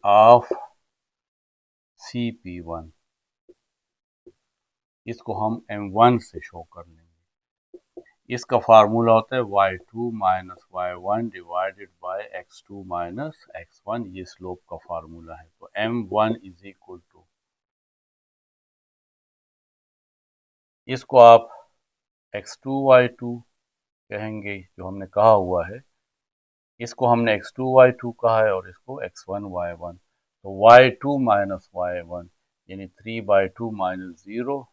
A: ऑफ CP1 इसको हम M1 से शो कर लेंगे। इसका फार्मूला होता है y2 minus y1 divided by x2 minus x1, ये स्लोप का फार्मूला है। तो M1 इज इक्वल टू, इसको आप x2 y2 कहेंगे जो हमने कहा हुआ है, इसको हमने x2 y2 कहा है और इसको x1 y1। तो y2 माइनस y1 यानी 3/2 minus 0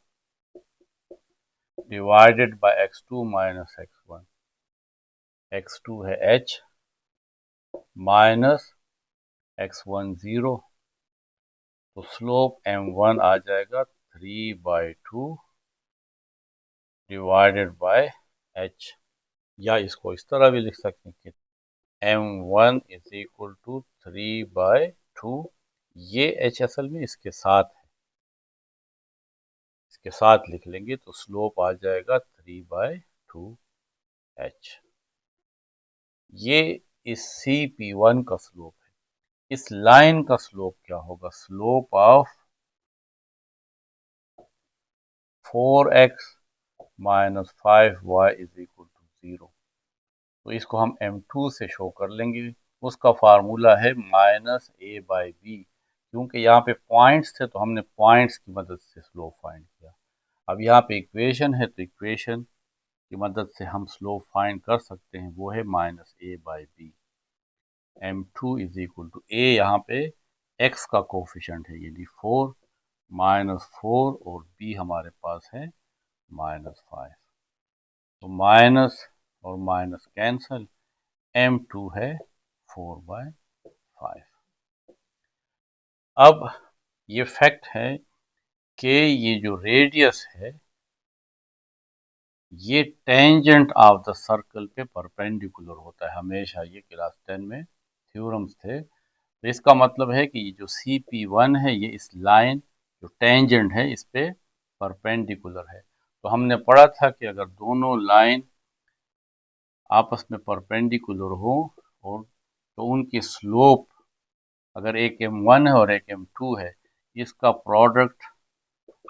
A: divided by x2 minus x1। x2 है h माइनस x1 0, तो स्लोप m1 आ जाएगा 3/2 डिवाइडेड बाय h, या इसको इस तरह भी लिख सकते हैं कि m1 इज इक्वल टू 3/2, ये h असल में इसके साथ है, इसके साथ लिख लेंगे तो स्लोप आ जाएगा 3/2 h। ये इस CP1 का स्लोप है। इस लाइन का स्लोप क्या होगा? Slope of 4x minus 5y is equal to 0। तो इसको हम M2 से शो कर लेंगे। उसका फार्मूला है माइनस a/b, क्योंकि यहाँ पे पॉइंट्स थे तो हमने पॉइंट्स की मदद से स्लोप फाइंड किया। अब यहाँ पे इक्वेशन है तो इक्वेशन की मदद से हम स्लोप फाइंड कर सकते हैं, वो है minus a/b। M2 is equal to a, यहाँ पे x का कोफिशेंट है यानी 4 माइनस 4 और b हमारे पास है माइनस 5, तो माइनस और माइनस कैंसल, M2 है 4/5। अब ये फैक्ट है कि ये जो रेडियस है ये टेंजेंट ऑफ द सर्कल पे परपेंडिकुलर होता है हमेशा, ये क्लास 10 में थ्योरम्स थे। तो इसका मतलब है कि ये जो CP1 है ये इस लाइन जो टेंजेंट है इस पे परपेंडिकुलर है। तो हमने पढ़ा था कि अगर दोनों लाइन आपस में परपेंडिकुलर हो और तो उनकी स्लोप अगर एक M1 है और एक M2 है, इसका प्रोडक्ट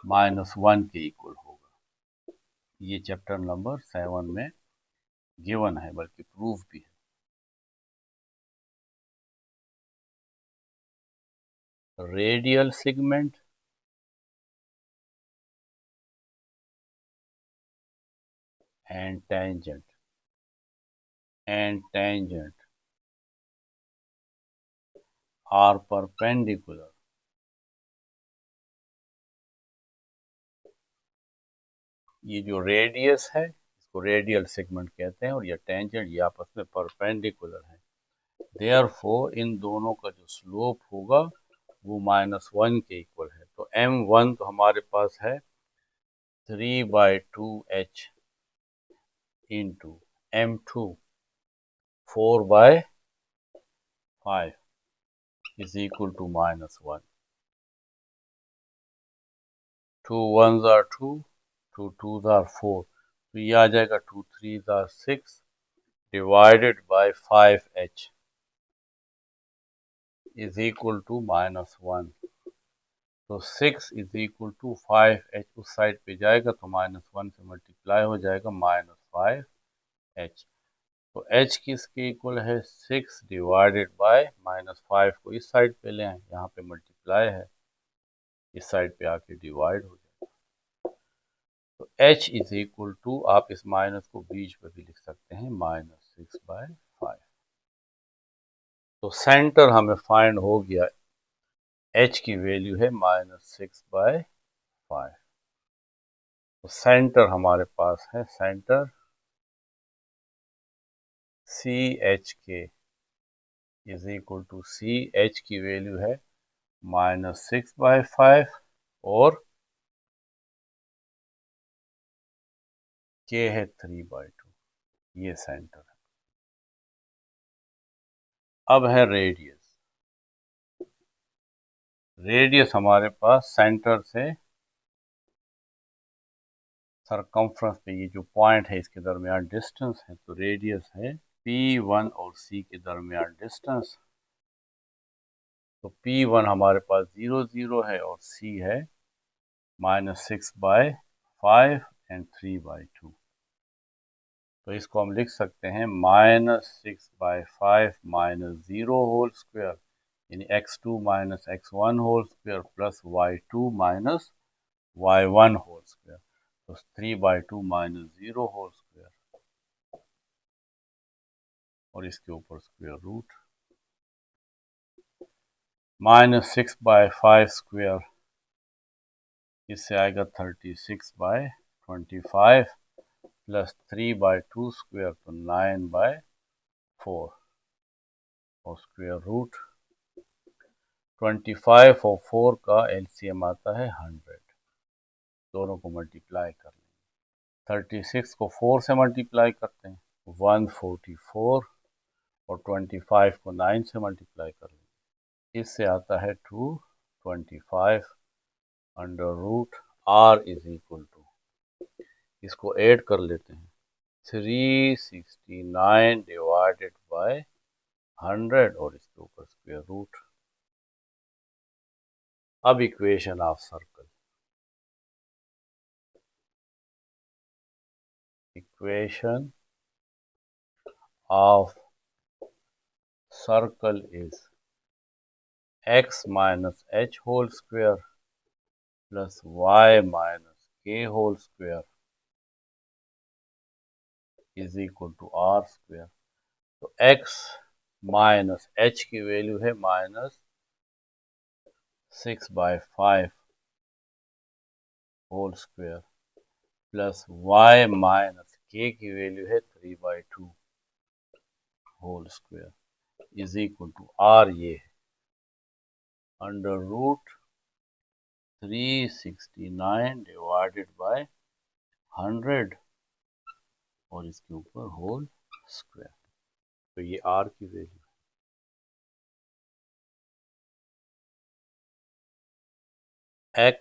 A: -1 के इक्वल होगा। ये चैप्टर नंबर 7 में गिवन है, बल्कि प्रूफ भी है। radial segment and tangent are perpendicular. ये जो रेडियस है इसको रेडियल सेगमेंट कहते हैं और ये टेंजेंट ये आपस में परपेंडिकुलर है। देयरफॉर इन दोनों का जो स्लोप होगा वो -1 के इक्वल है। तो m1 तो हमारे पास है 3/2h into m2 4/5 is equal to -1. 2 1s are 2, 2 2s are 4, तो ये आ जाएगा 2 3s are 6 divided by 5h is equal to -1. तो 6 is equal to 5h उस साइड पे जाएगा तो -1 से मल्टीप्लाई हो जाएगा -5h। तो h किसके इक्वल है 6 डिवाइडेड बाय -5 को इस साइड पे ले आए, यहाँ पे मल्टीप्लाई है, इस साइड पे आके डिवाइड हो जाएगा। तो h इज इक्वल टू आप इस माइनस को बीच में भी लिख सकते हैं -6/5। तो सेंटर हमें फाइंड हो गया, h की वैल्यू है -6/5। तो सेंटर हमारे पास है, centre CHK is equal to CH की वैल्यू है -6/5 और K है 3/2। ये सेंटर है। अब है रेडियस। रेडियस हमारे पास सेंटर से सरकमफ्रेंस पे ये जो पॉइंट है इसके दरमियान डिस्टेंस है, तो रेडियस है P1 और C के दरमियान डिस्टेंस। तो P1 हमारे पास 0 0 है और C है -6/5 एंड 3/2। तो इसको हम लिख सकते हैं -6/5 -0 होल स्क्वायर यानी x2 - x1 whole square plus y2 - y1 whole square. तो 3/2 -0 होल स्क्वायर और इसके ऊपर स्क्वायर रूट। -6/5 स्क्वायर इससे आएगा 36/25 प्लस 3/2 स्क्वायर तो 9/4 और स्क्वायर रूट 25 और 4 का एलसीएम आता है 100। दोनों को मल्टीप्लाई कर लेंगे। 36 को 4 से मल्टीप्लाई करते हैं 144 और 25 को 9 से मल्टीप्लाई कर लेंगे, इससे आता है 225 under root r is equal to, इसको ऐड कर लेते हैं 369 डिवाइडेड बाय 100 और इसके ऊपर स्क्वायर रूट। अब equation of circle, equation of circle is x minus h whole square plus y minus k whole square is equal to r square। तो x minus h की value है -6/5 whole square plus y minus k की value है 3/2 whole square is equal to r ये है under root 369 divided by 100 और इसके ऊपर होल स्क्वायर। तो ये r की वैल्यू x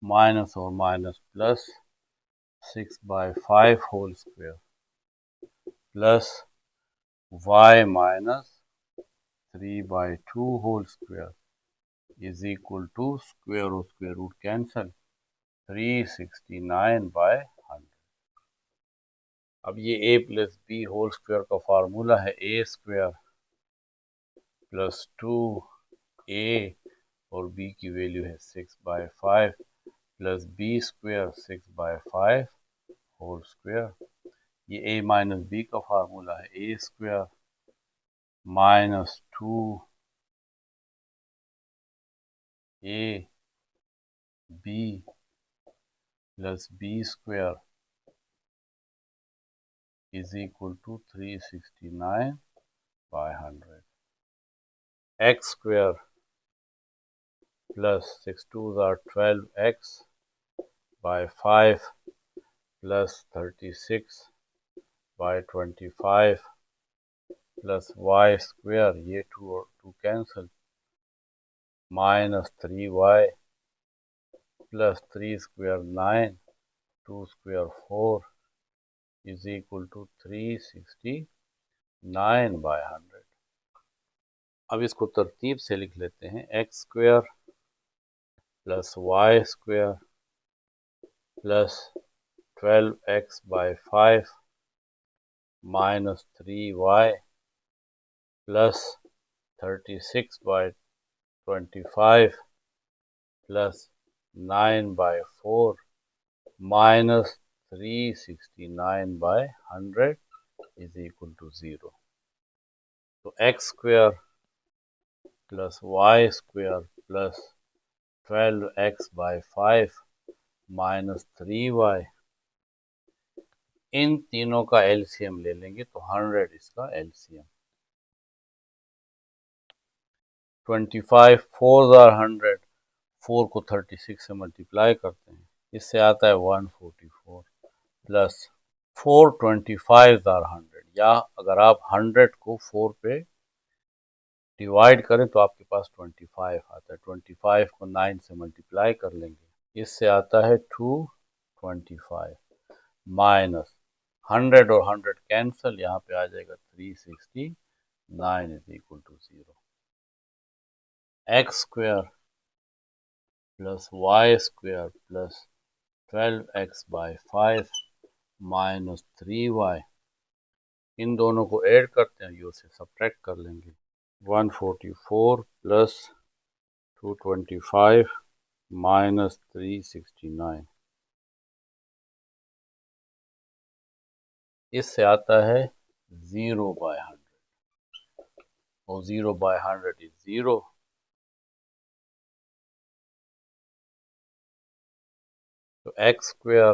A: माइनस और minus plus 6/5 whole square plus y minus 3/2 whole square is equal to square और स्क्वायर रूट कैंसल 369/100। अब ये a plus B whole square का फार्मूला है a स्क्वायर प्लस 2 ए और बी की value है 6/5 plus B square 6/5 whole square. ये A minus B का फार्मूला है, A square minus 2 B plus B square is equal to 369/100. X square plus 6 2s are 12x by 5 plus 36/25 plus y square, ये 2 और 2 cancel, minus 3y plus 3 square 9, 2 square 4 is equal to 369/100. अब इसको तरतीब से लिख लेते हैं, x square plus Y square plus 12x/5 minus 3y plus 36/25 plus 9/4 minus 369/100 is equal to 0. तो x square plus y square plus 12x/5 minus 3y, इन तीनों का एलसीएम ले लेंगे तो 100 इसका एलसीएम। 25 4s are 100, 4 को 36 से मल्टीप्लाई करते हैं, इससे आता है 144 प्लस 4 25s are 100, या अगर आप 100 को 4 पे डिवाइड करें तो आपके पास 25 आता है। 25 को 9 से मल्टीप्लाई कर लेंगे, इससे आता है 225 माइनस 100 और 100 कैंसल, यहाँ पे आ जाएगा 369 is equal to 0। X square plus Y square plus 12x/5 minus 3y, इन दोनों को ऐड करते हैं, यू से सब्ट्रैक्ट कर लेंगे। 144 प्लस 225 माइनस 369, इससे आता है 0/100 और 0/100 इज 0। तो x square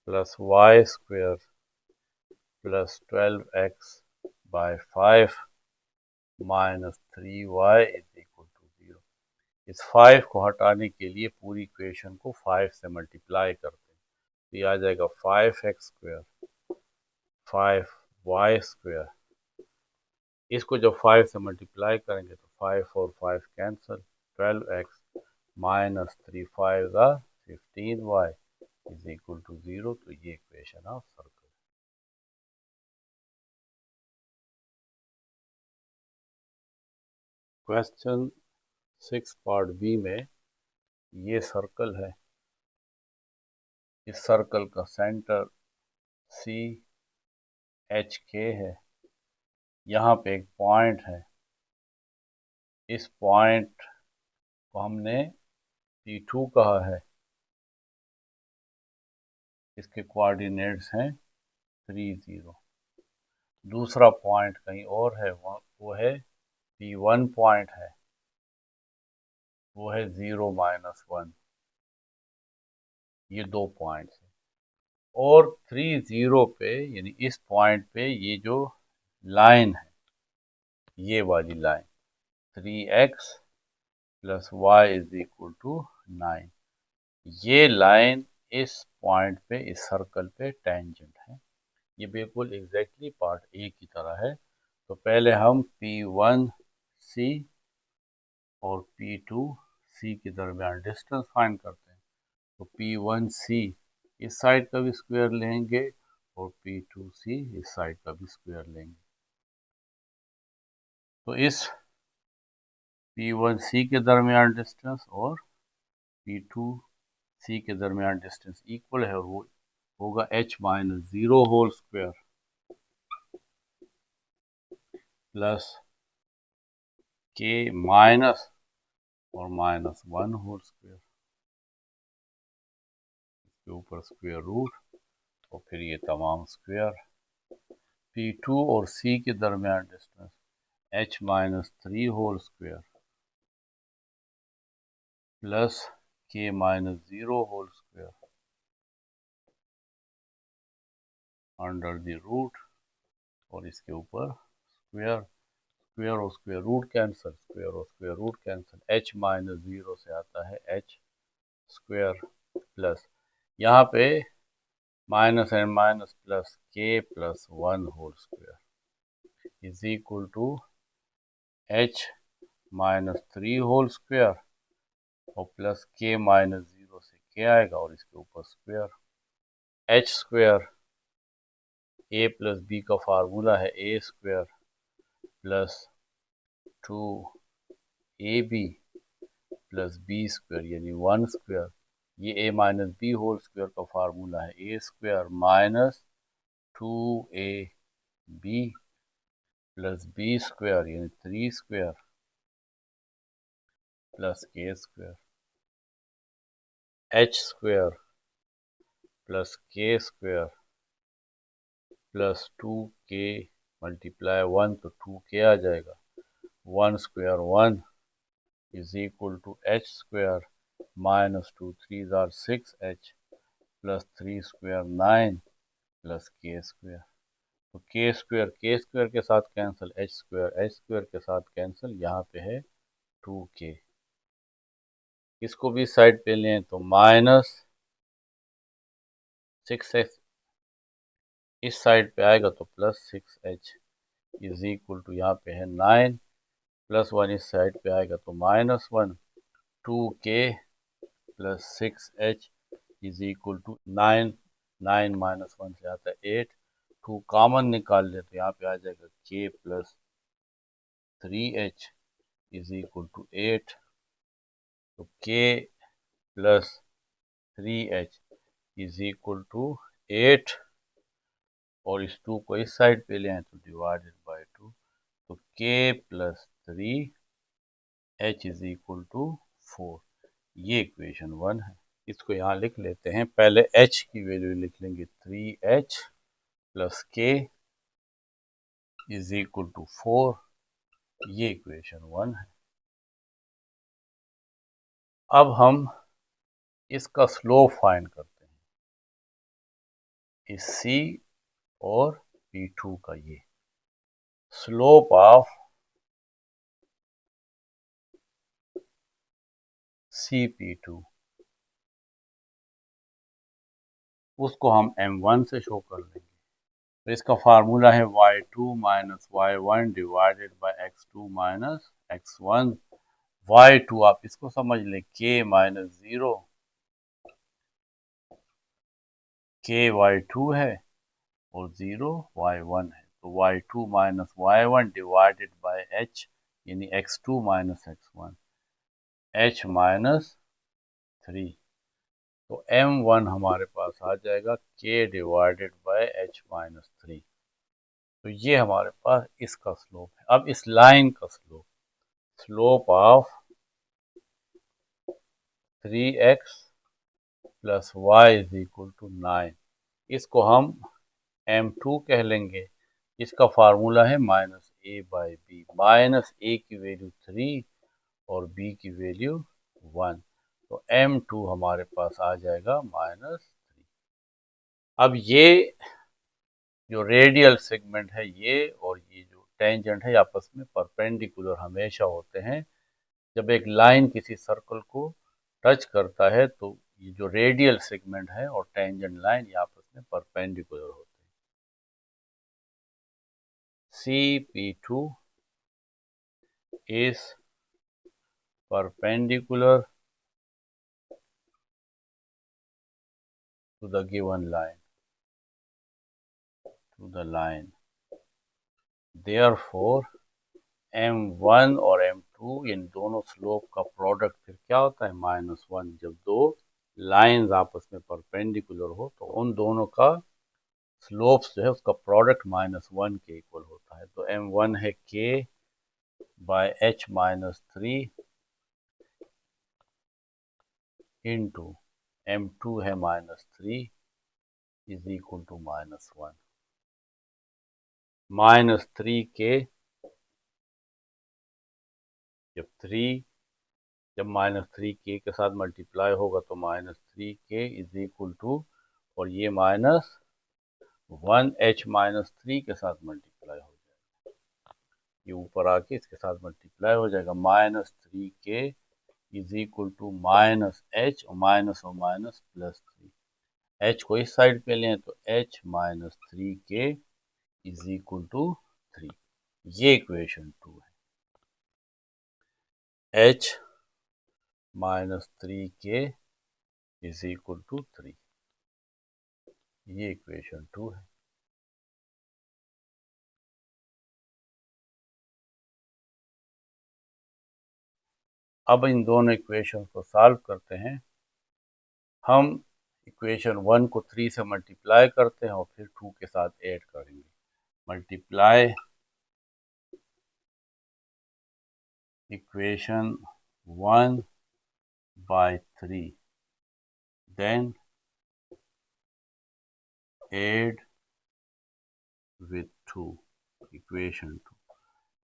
A: plus Y square plus 12x/5 minus 3y is equal to 0। इस 5 को हटाने के लिए पूरी इक्वेशन को 5 से मल्टीप्लाई करते हैं, तो ये आ जाएगा 5x स्क्वायर 5y स्क्वायर, इसको जब 5 से मल्टीप्लाई करेंगे तो 5 और 5 cancel, 12x minus 3 5 15y is equal to 0। तो ये equation of circle. Question 6 part b में ये सर्कल है, इस सर्कल का सेंटर CHK है, यहाँ पे एक पॉइंट है, इस पॉइंट को हमने P2 कहा है, इसके कोऑर्डिनेट्स हैं 3 0। दूसरा पॉइंट कहीं और है, वो है P1 पॉइंट है, वो है 0 -1। ये दो पॉइंट्स हैं, और 3 0 पे यानी इस पॉइंट पे ये जो लाइन है, ये वाली line 3x plus y is equal to 9, ये लाइन इस पॉइंट पे, इस सर्कल पे टेंजेंट है। ये बिल्कुल एग्जैक्टली पार्ट ए की तरह है। तो पहले हम P1C और P2C के दरमियान डिस्टेंस फाइंड करते हैं। तो P1C इस साइड का भी स्क्वायर लेंगे और P2C इस साइड का भी स्क्वायर लेंगे। तो इस P1C के दरमियान डिस्टेंस और P2C के दरमियान डिस्टेंस इक्वल है, और वो होगा h - 0 होल स्क्वायर प्लस के माइनस और -1 होल स्क्वायर के ऊपर स्क्वायर रूट और फिर ये तमाम स्क्वायर। P2 और C के दरमियान distance h-3 whole square plus k-0 whole square under the root और इसके ऊपर स्क्वायर। स्क्वायर और स्क्वायर रूट कैंसिल, स्क्वायर और स्क्वायर रूट कैंसिल, h-0 से आता है h स्क्वायर प्लस यहाँ पे minus and minus plus k plus 1 whole square is equal to h-3 whole square और प्लस k-0 से k आएगा और इसके ऊपर square. h square a plus b का फार्मूला है a square plus 2ab plus b square यानी 1 square. ये a minus B whole square का फार्मूला है a square minus 2ab plus b square यानी 3 square plus k square. h square plus k square plus 2k multiply 1 तो 2k आ जाएगा। 1 square 1 is equal to h square minus 2 3 are 6h plus 3 square 9 plus k square. तो k square के साथ cancel, h square के साथ cancel, यहाँ पे है 2k। इसको भी साइड पे लें तो माइनस 6h इस साइड पे आएगा तो plus 6h is equal to यहाँ पे है 9 प्लस 1 इस साइड पे आएगा तो -1 2k plus 6h is equal to 9 9 minus 1 से आता है 8 2 कॉमन निकाल ले तो यहाँ पे आ जाएगा k plus 3h is equal to 8 तो k plus 3h is equal to 8 और इस 2 को इस साइड पे ले आए तो डिवाइडेड बाय 2 तो k plus 3h is equal to 4। ये इक्वेशन 1 है। इसको यहाँ लिख लेते हैं। पहले h की वैल्यू लिख लेंगे 3h plus k is equal to 4। ये इक्वेशन 1 है। अब हम इसका स्लोप फाइंड करते हैं इस c और P2 का। ये स्लोप ऑफ CP2 उसको हम m1 से शो कर लेंगे। तो इसका फार्मूला है y2 minus y1 divided by x2 minus x1। y2 आप इसको समझ लें k माइनस 0 k y2 है और 0 y1 है तो y2 minus y1 divided by h यानी x2 minus x1 h minus 3 तो m1 हमारे पास आ जाएगा k divided by h minus 3। तो ये हमारे पास इसका स्लोप है। अब इस लाइन का slope, slope of 3x plus y is equal to 9, इसको हम m2 कह लेंगे। इसका फार्मूला है minus A by B. Minus A की वैल्यू 3 और b की वैल्यू 1 तो m2 हमारे पास आ जाएगा -3। अब ये जो रेडियल सेगमेंट है ये और ये जो टेंजेंट है आपस में परपेंडिकुलर हमेशा होते हैं। जब एक लाइन किसी सर्कल को टच करता है तो ये जो रेडियल सेगमेंट है और टेंजेंट लाइन ये आपस में परपेंडिकुलर होते हैं। CP2 is perpendicular to the given line, therefore m1 और m2 इन दोनों स्लोप का प्रोडक्ट फिर क्या होता है -1। जब दो लाइंस आपस में परपेंडिकुलर हो तो उन दोनों का स्लोप्स जो है उसका प्रोडक्ट -1 के इक्वल होता है। तो m1 है k by h minus 3 into m2 है -3 इज इक्वल टू -1। -3k जब -3k के साथ मल्टीप्लाई होगा तो -3k इज इक्वल टू, और ये -1h -3 के साथ मल्टीप्लाई हो जाएगा, ये ऊपर आके इसके साथ मल्टीप्लाई हो जाएगा। -3k is equal to -h और माइनस +3, h को इस साइड पे लें तो h -3k is equal to 3। ये इक्वेशन 2 है। h -3k is equal to 3, ये इक्वेशन 2 है। अब इन दोनों इक्वेशन को सॉल्व करते हैं। हम इक्वेशन 1 को 3 से मल्टीप्लाई करते हैं और फिर 2 के साथ ऐड करेंगे। Multiply equation 1 by 3, then add with 2, equation 2।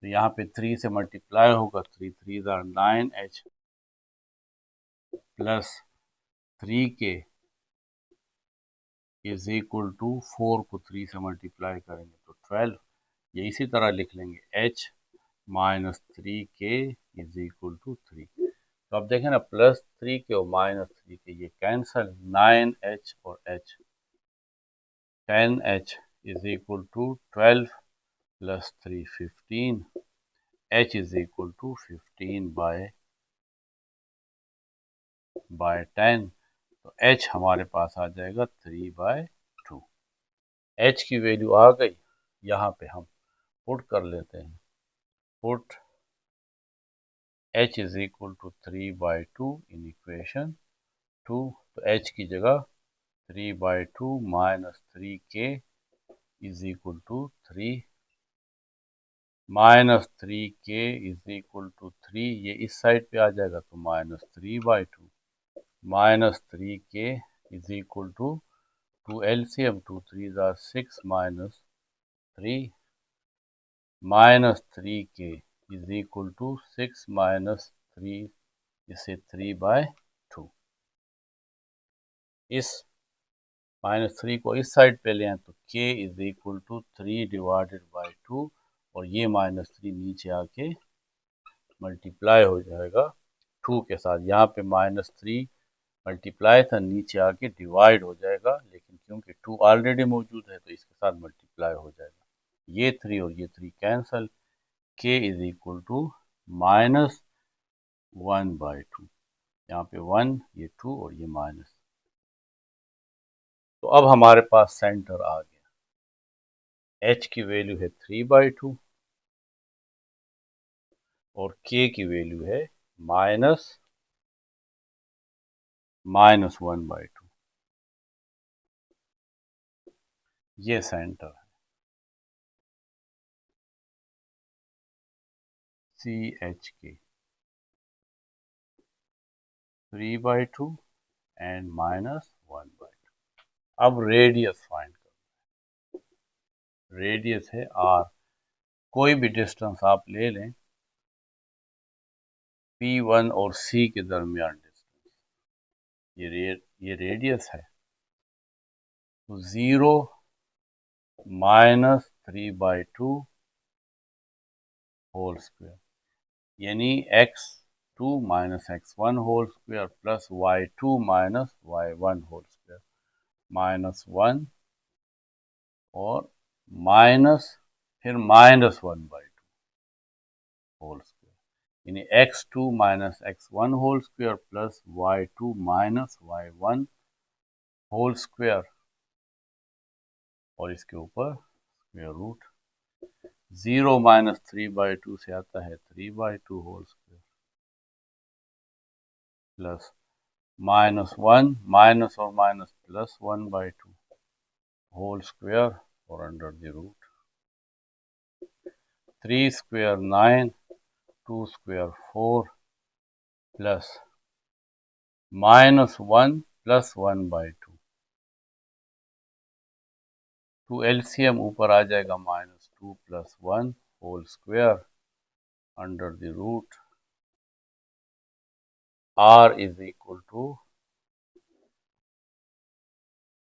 A: तो यहाँ पे 3 से मल्टीप्लाई होगा, 3 3 are 9h plus 3k is equal to 4 को 3 से मल्टीप्लाई करेंगे तो 12। ये इसी तरह लिख लेंगे h -3k is equal to 3। तो अब देखें ना, +3k और -3k ये कैंसल, 9h और h, 10h is equal to 12 plus 3 15, h is equal to 15 by 10। तो h हमारे पास आ जाएगा 3/2। h की वैल्यू आ गई, यहाँ पे हम पुट कर लेते हैं। Put h is equal to 3/2 in equation 2। तो h की जगह 3/2 -3k is equal to 3, -3k is equal to 3, ये इस साइड पे आ जाएगा तो -3/2, -3k is equal to 2 LCM, 2 3 are 6 -3, -3k is equal to 6 -3, इसे 3/2। इस -3 को इस साइड पे लें तो k इज इक्वल टू 3/2, और ये -3 नीचे आके मल्टीप्लाई हो जाएगा 2 के साथ। यहाँ पे -3 मल्टीप्लाई था, नीचे आके डिवाइड हो जाएगा, लेकिन क्योंकि 2 ऑलरेडी मौजूद है तो इसके साथ मल्टीप्लाई हो जाएगा। ये 3 और ये 3 cancel, k is equal to -1/2, यहाँ पे 1, ये 2 और ये माइनस। तो अब हमारे पास सेंटर आ गया। h की वैल्यू है 3/2 और k की वैल्यू है -1/2। ये सेंटर है। CHK 3/2 and -1/2। अब रेडियस फाइंड करो। रेडियस है r, कोई भी डिस्टेंस आप ले लें P1 और C के दरमियान डिस्टेंस, ये रेडियस है। तो 0 -3/2 होल स्क्वायर, यानी x2 -x1 whole square plus y2 -y1 whole square, -1 और माइनस फिर -1/2 होल स्क्वायर, यानी x2 -x1 whole square plus y2 -y1 whole square, और इसके ऊपर स्क्वायर रूट। 0 -3/2 से आता है 3/2 होल स्क्वायर प्लस -1 माइनस और माइनस प्लस 1/2 होल स्क्वायर और under the root. 3 square 9 2 square 4 plus minus 1 plus 1 by 2. तो LCM ऊपर आ जाएगा -2 plus 1 whole square under the root R is equal to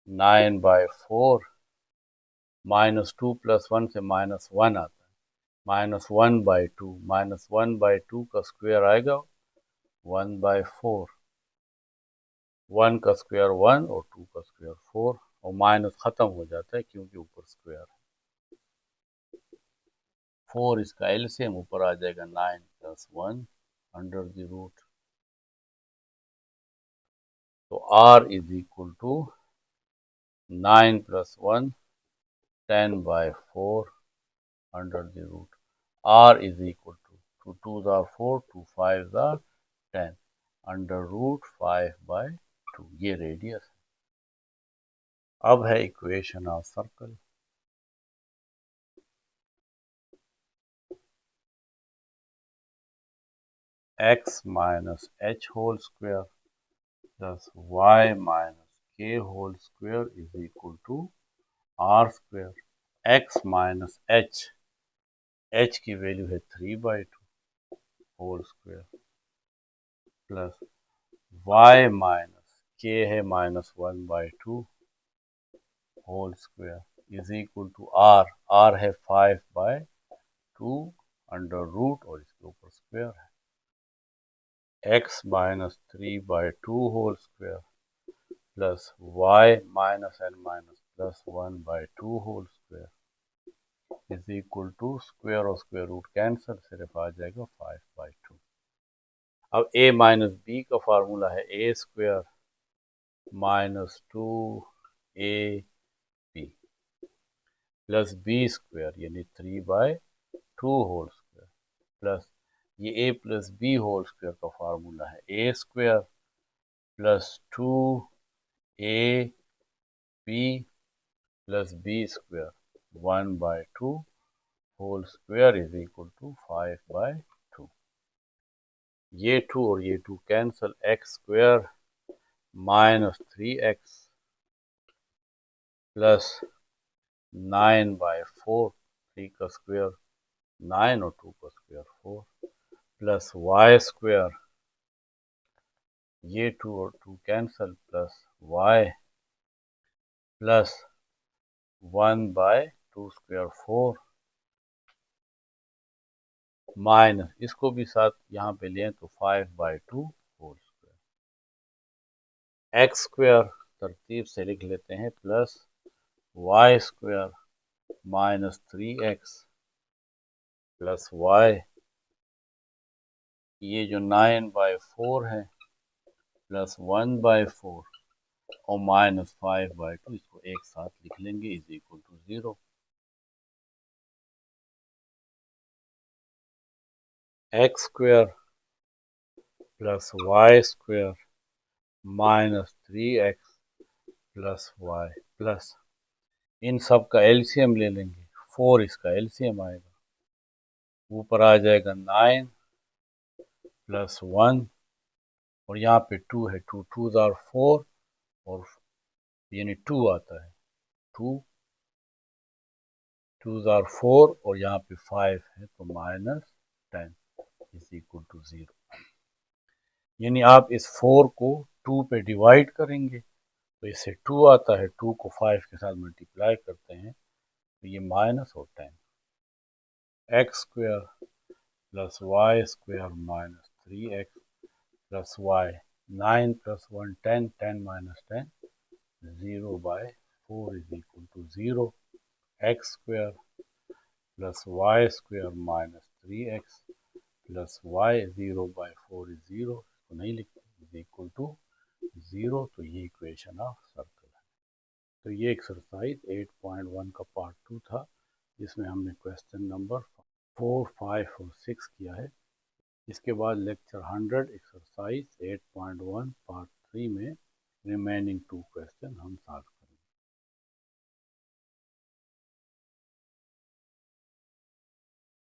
A: 9 by 4 -2 plus 1 से -1 आता है -1 by 2 -1 by 2 का square आएगा 1 by 4 1 का स्क्वायर 1 और 2 का स्क्वायर 4 और माइनस खत्म हो जाता है क्योंकि ऊपर स्क्वायर है 4 इसका एलसीएम ऊपर आ जाएगा 9 plus 1 अंडर द रूट तो R is equal to 9 plus 1 10 by 4 under the root R is equal to 2 2s are 4 2 5s are 10 under root 5 by 2 ये रेडियस है। अब है equation of circle x minus h whole square plus y minus k whole square is equal to r square x minus h की value है 3 by 2 whole square plus y minus k है -1 by 2 whole square is equal to r है 5 by 2 under root और इसके ऊपर square है x minus 3 by 2 whole square plus y minus n minus plus 1 by 2 whole square is equal to square और square root cancel सिर्फ आ जाएगा 5 by 2 अब a माइनस b का फार्मूला है a square minus 2ab plus b square यानी 3 by 2 whole square plus ये a plus b whole square का फार्मूला है a square plus 2ab plus b square 1 by 2 whole square is equal to 5 by 2 ये 2 और ये 2 cancel x square minus 3x plus 9 by 4 3 का square 9 और 2 का square 4 plus y square ये 2 और 2 cancel plus y plus 1 by 2 square 4 minus इसको भी साथ यहाँ पे लें तो 5 by 2 whole square x square तरतीब से लिख लेते हैं plus Y square minus 3x plus y ये जो 9 by 4 है प्लस 1 by 4 और माइनस 5 by 2 इसको एक साथ लिख लेंगे is equal to 0 x square plus Y square minus 3x plus y plus इन सब का एलसीएम ले लेंगे 4 इसका एलसीएम आएगा ऊपर आ जाएगा 9 प्लस 1 और यहाँ पे 2 है 2 2s are 4 और यानी 2 आता है 2 2s are 4 और यहाँ पे 5 है तो माइनस 10 इज इक्वल टू 0 यानी आप इस 4 को 2 पे डिवाइड करेंगे तो इससे 2 आता है 2 को 5 के साथ मल्टीप्लाई करते हैं तो ये माइनस और 10 x square plus Y square minus 3x plus y 9 plus 1 10 10 minus 10 0 by 4 is equal to 0 x square plus y square minus 3x plus y 0 by 4 is 0 इसको नहीं लिखते इज इक्वल टू 0 तो ये इक्वेशन ऑफ सर्कल है तो ये exercise 8.1 का part 2 था जिसमें हमने क्वेश्चन नंबर 4, 5 और 6 किया है इसके बाद लेक्चर 100 एक्सरसाइज 8.1 पार्ट 3 में रिमेनिंग 2 क्वेश्चन हम सॉल्व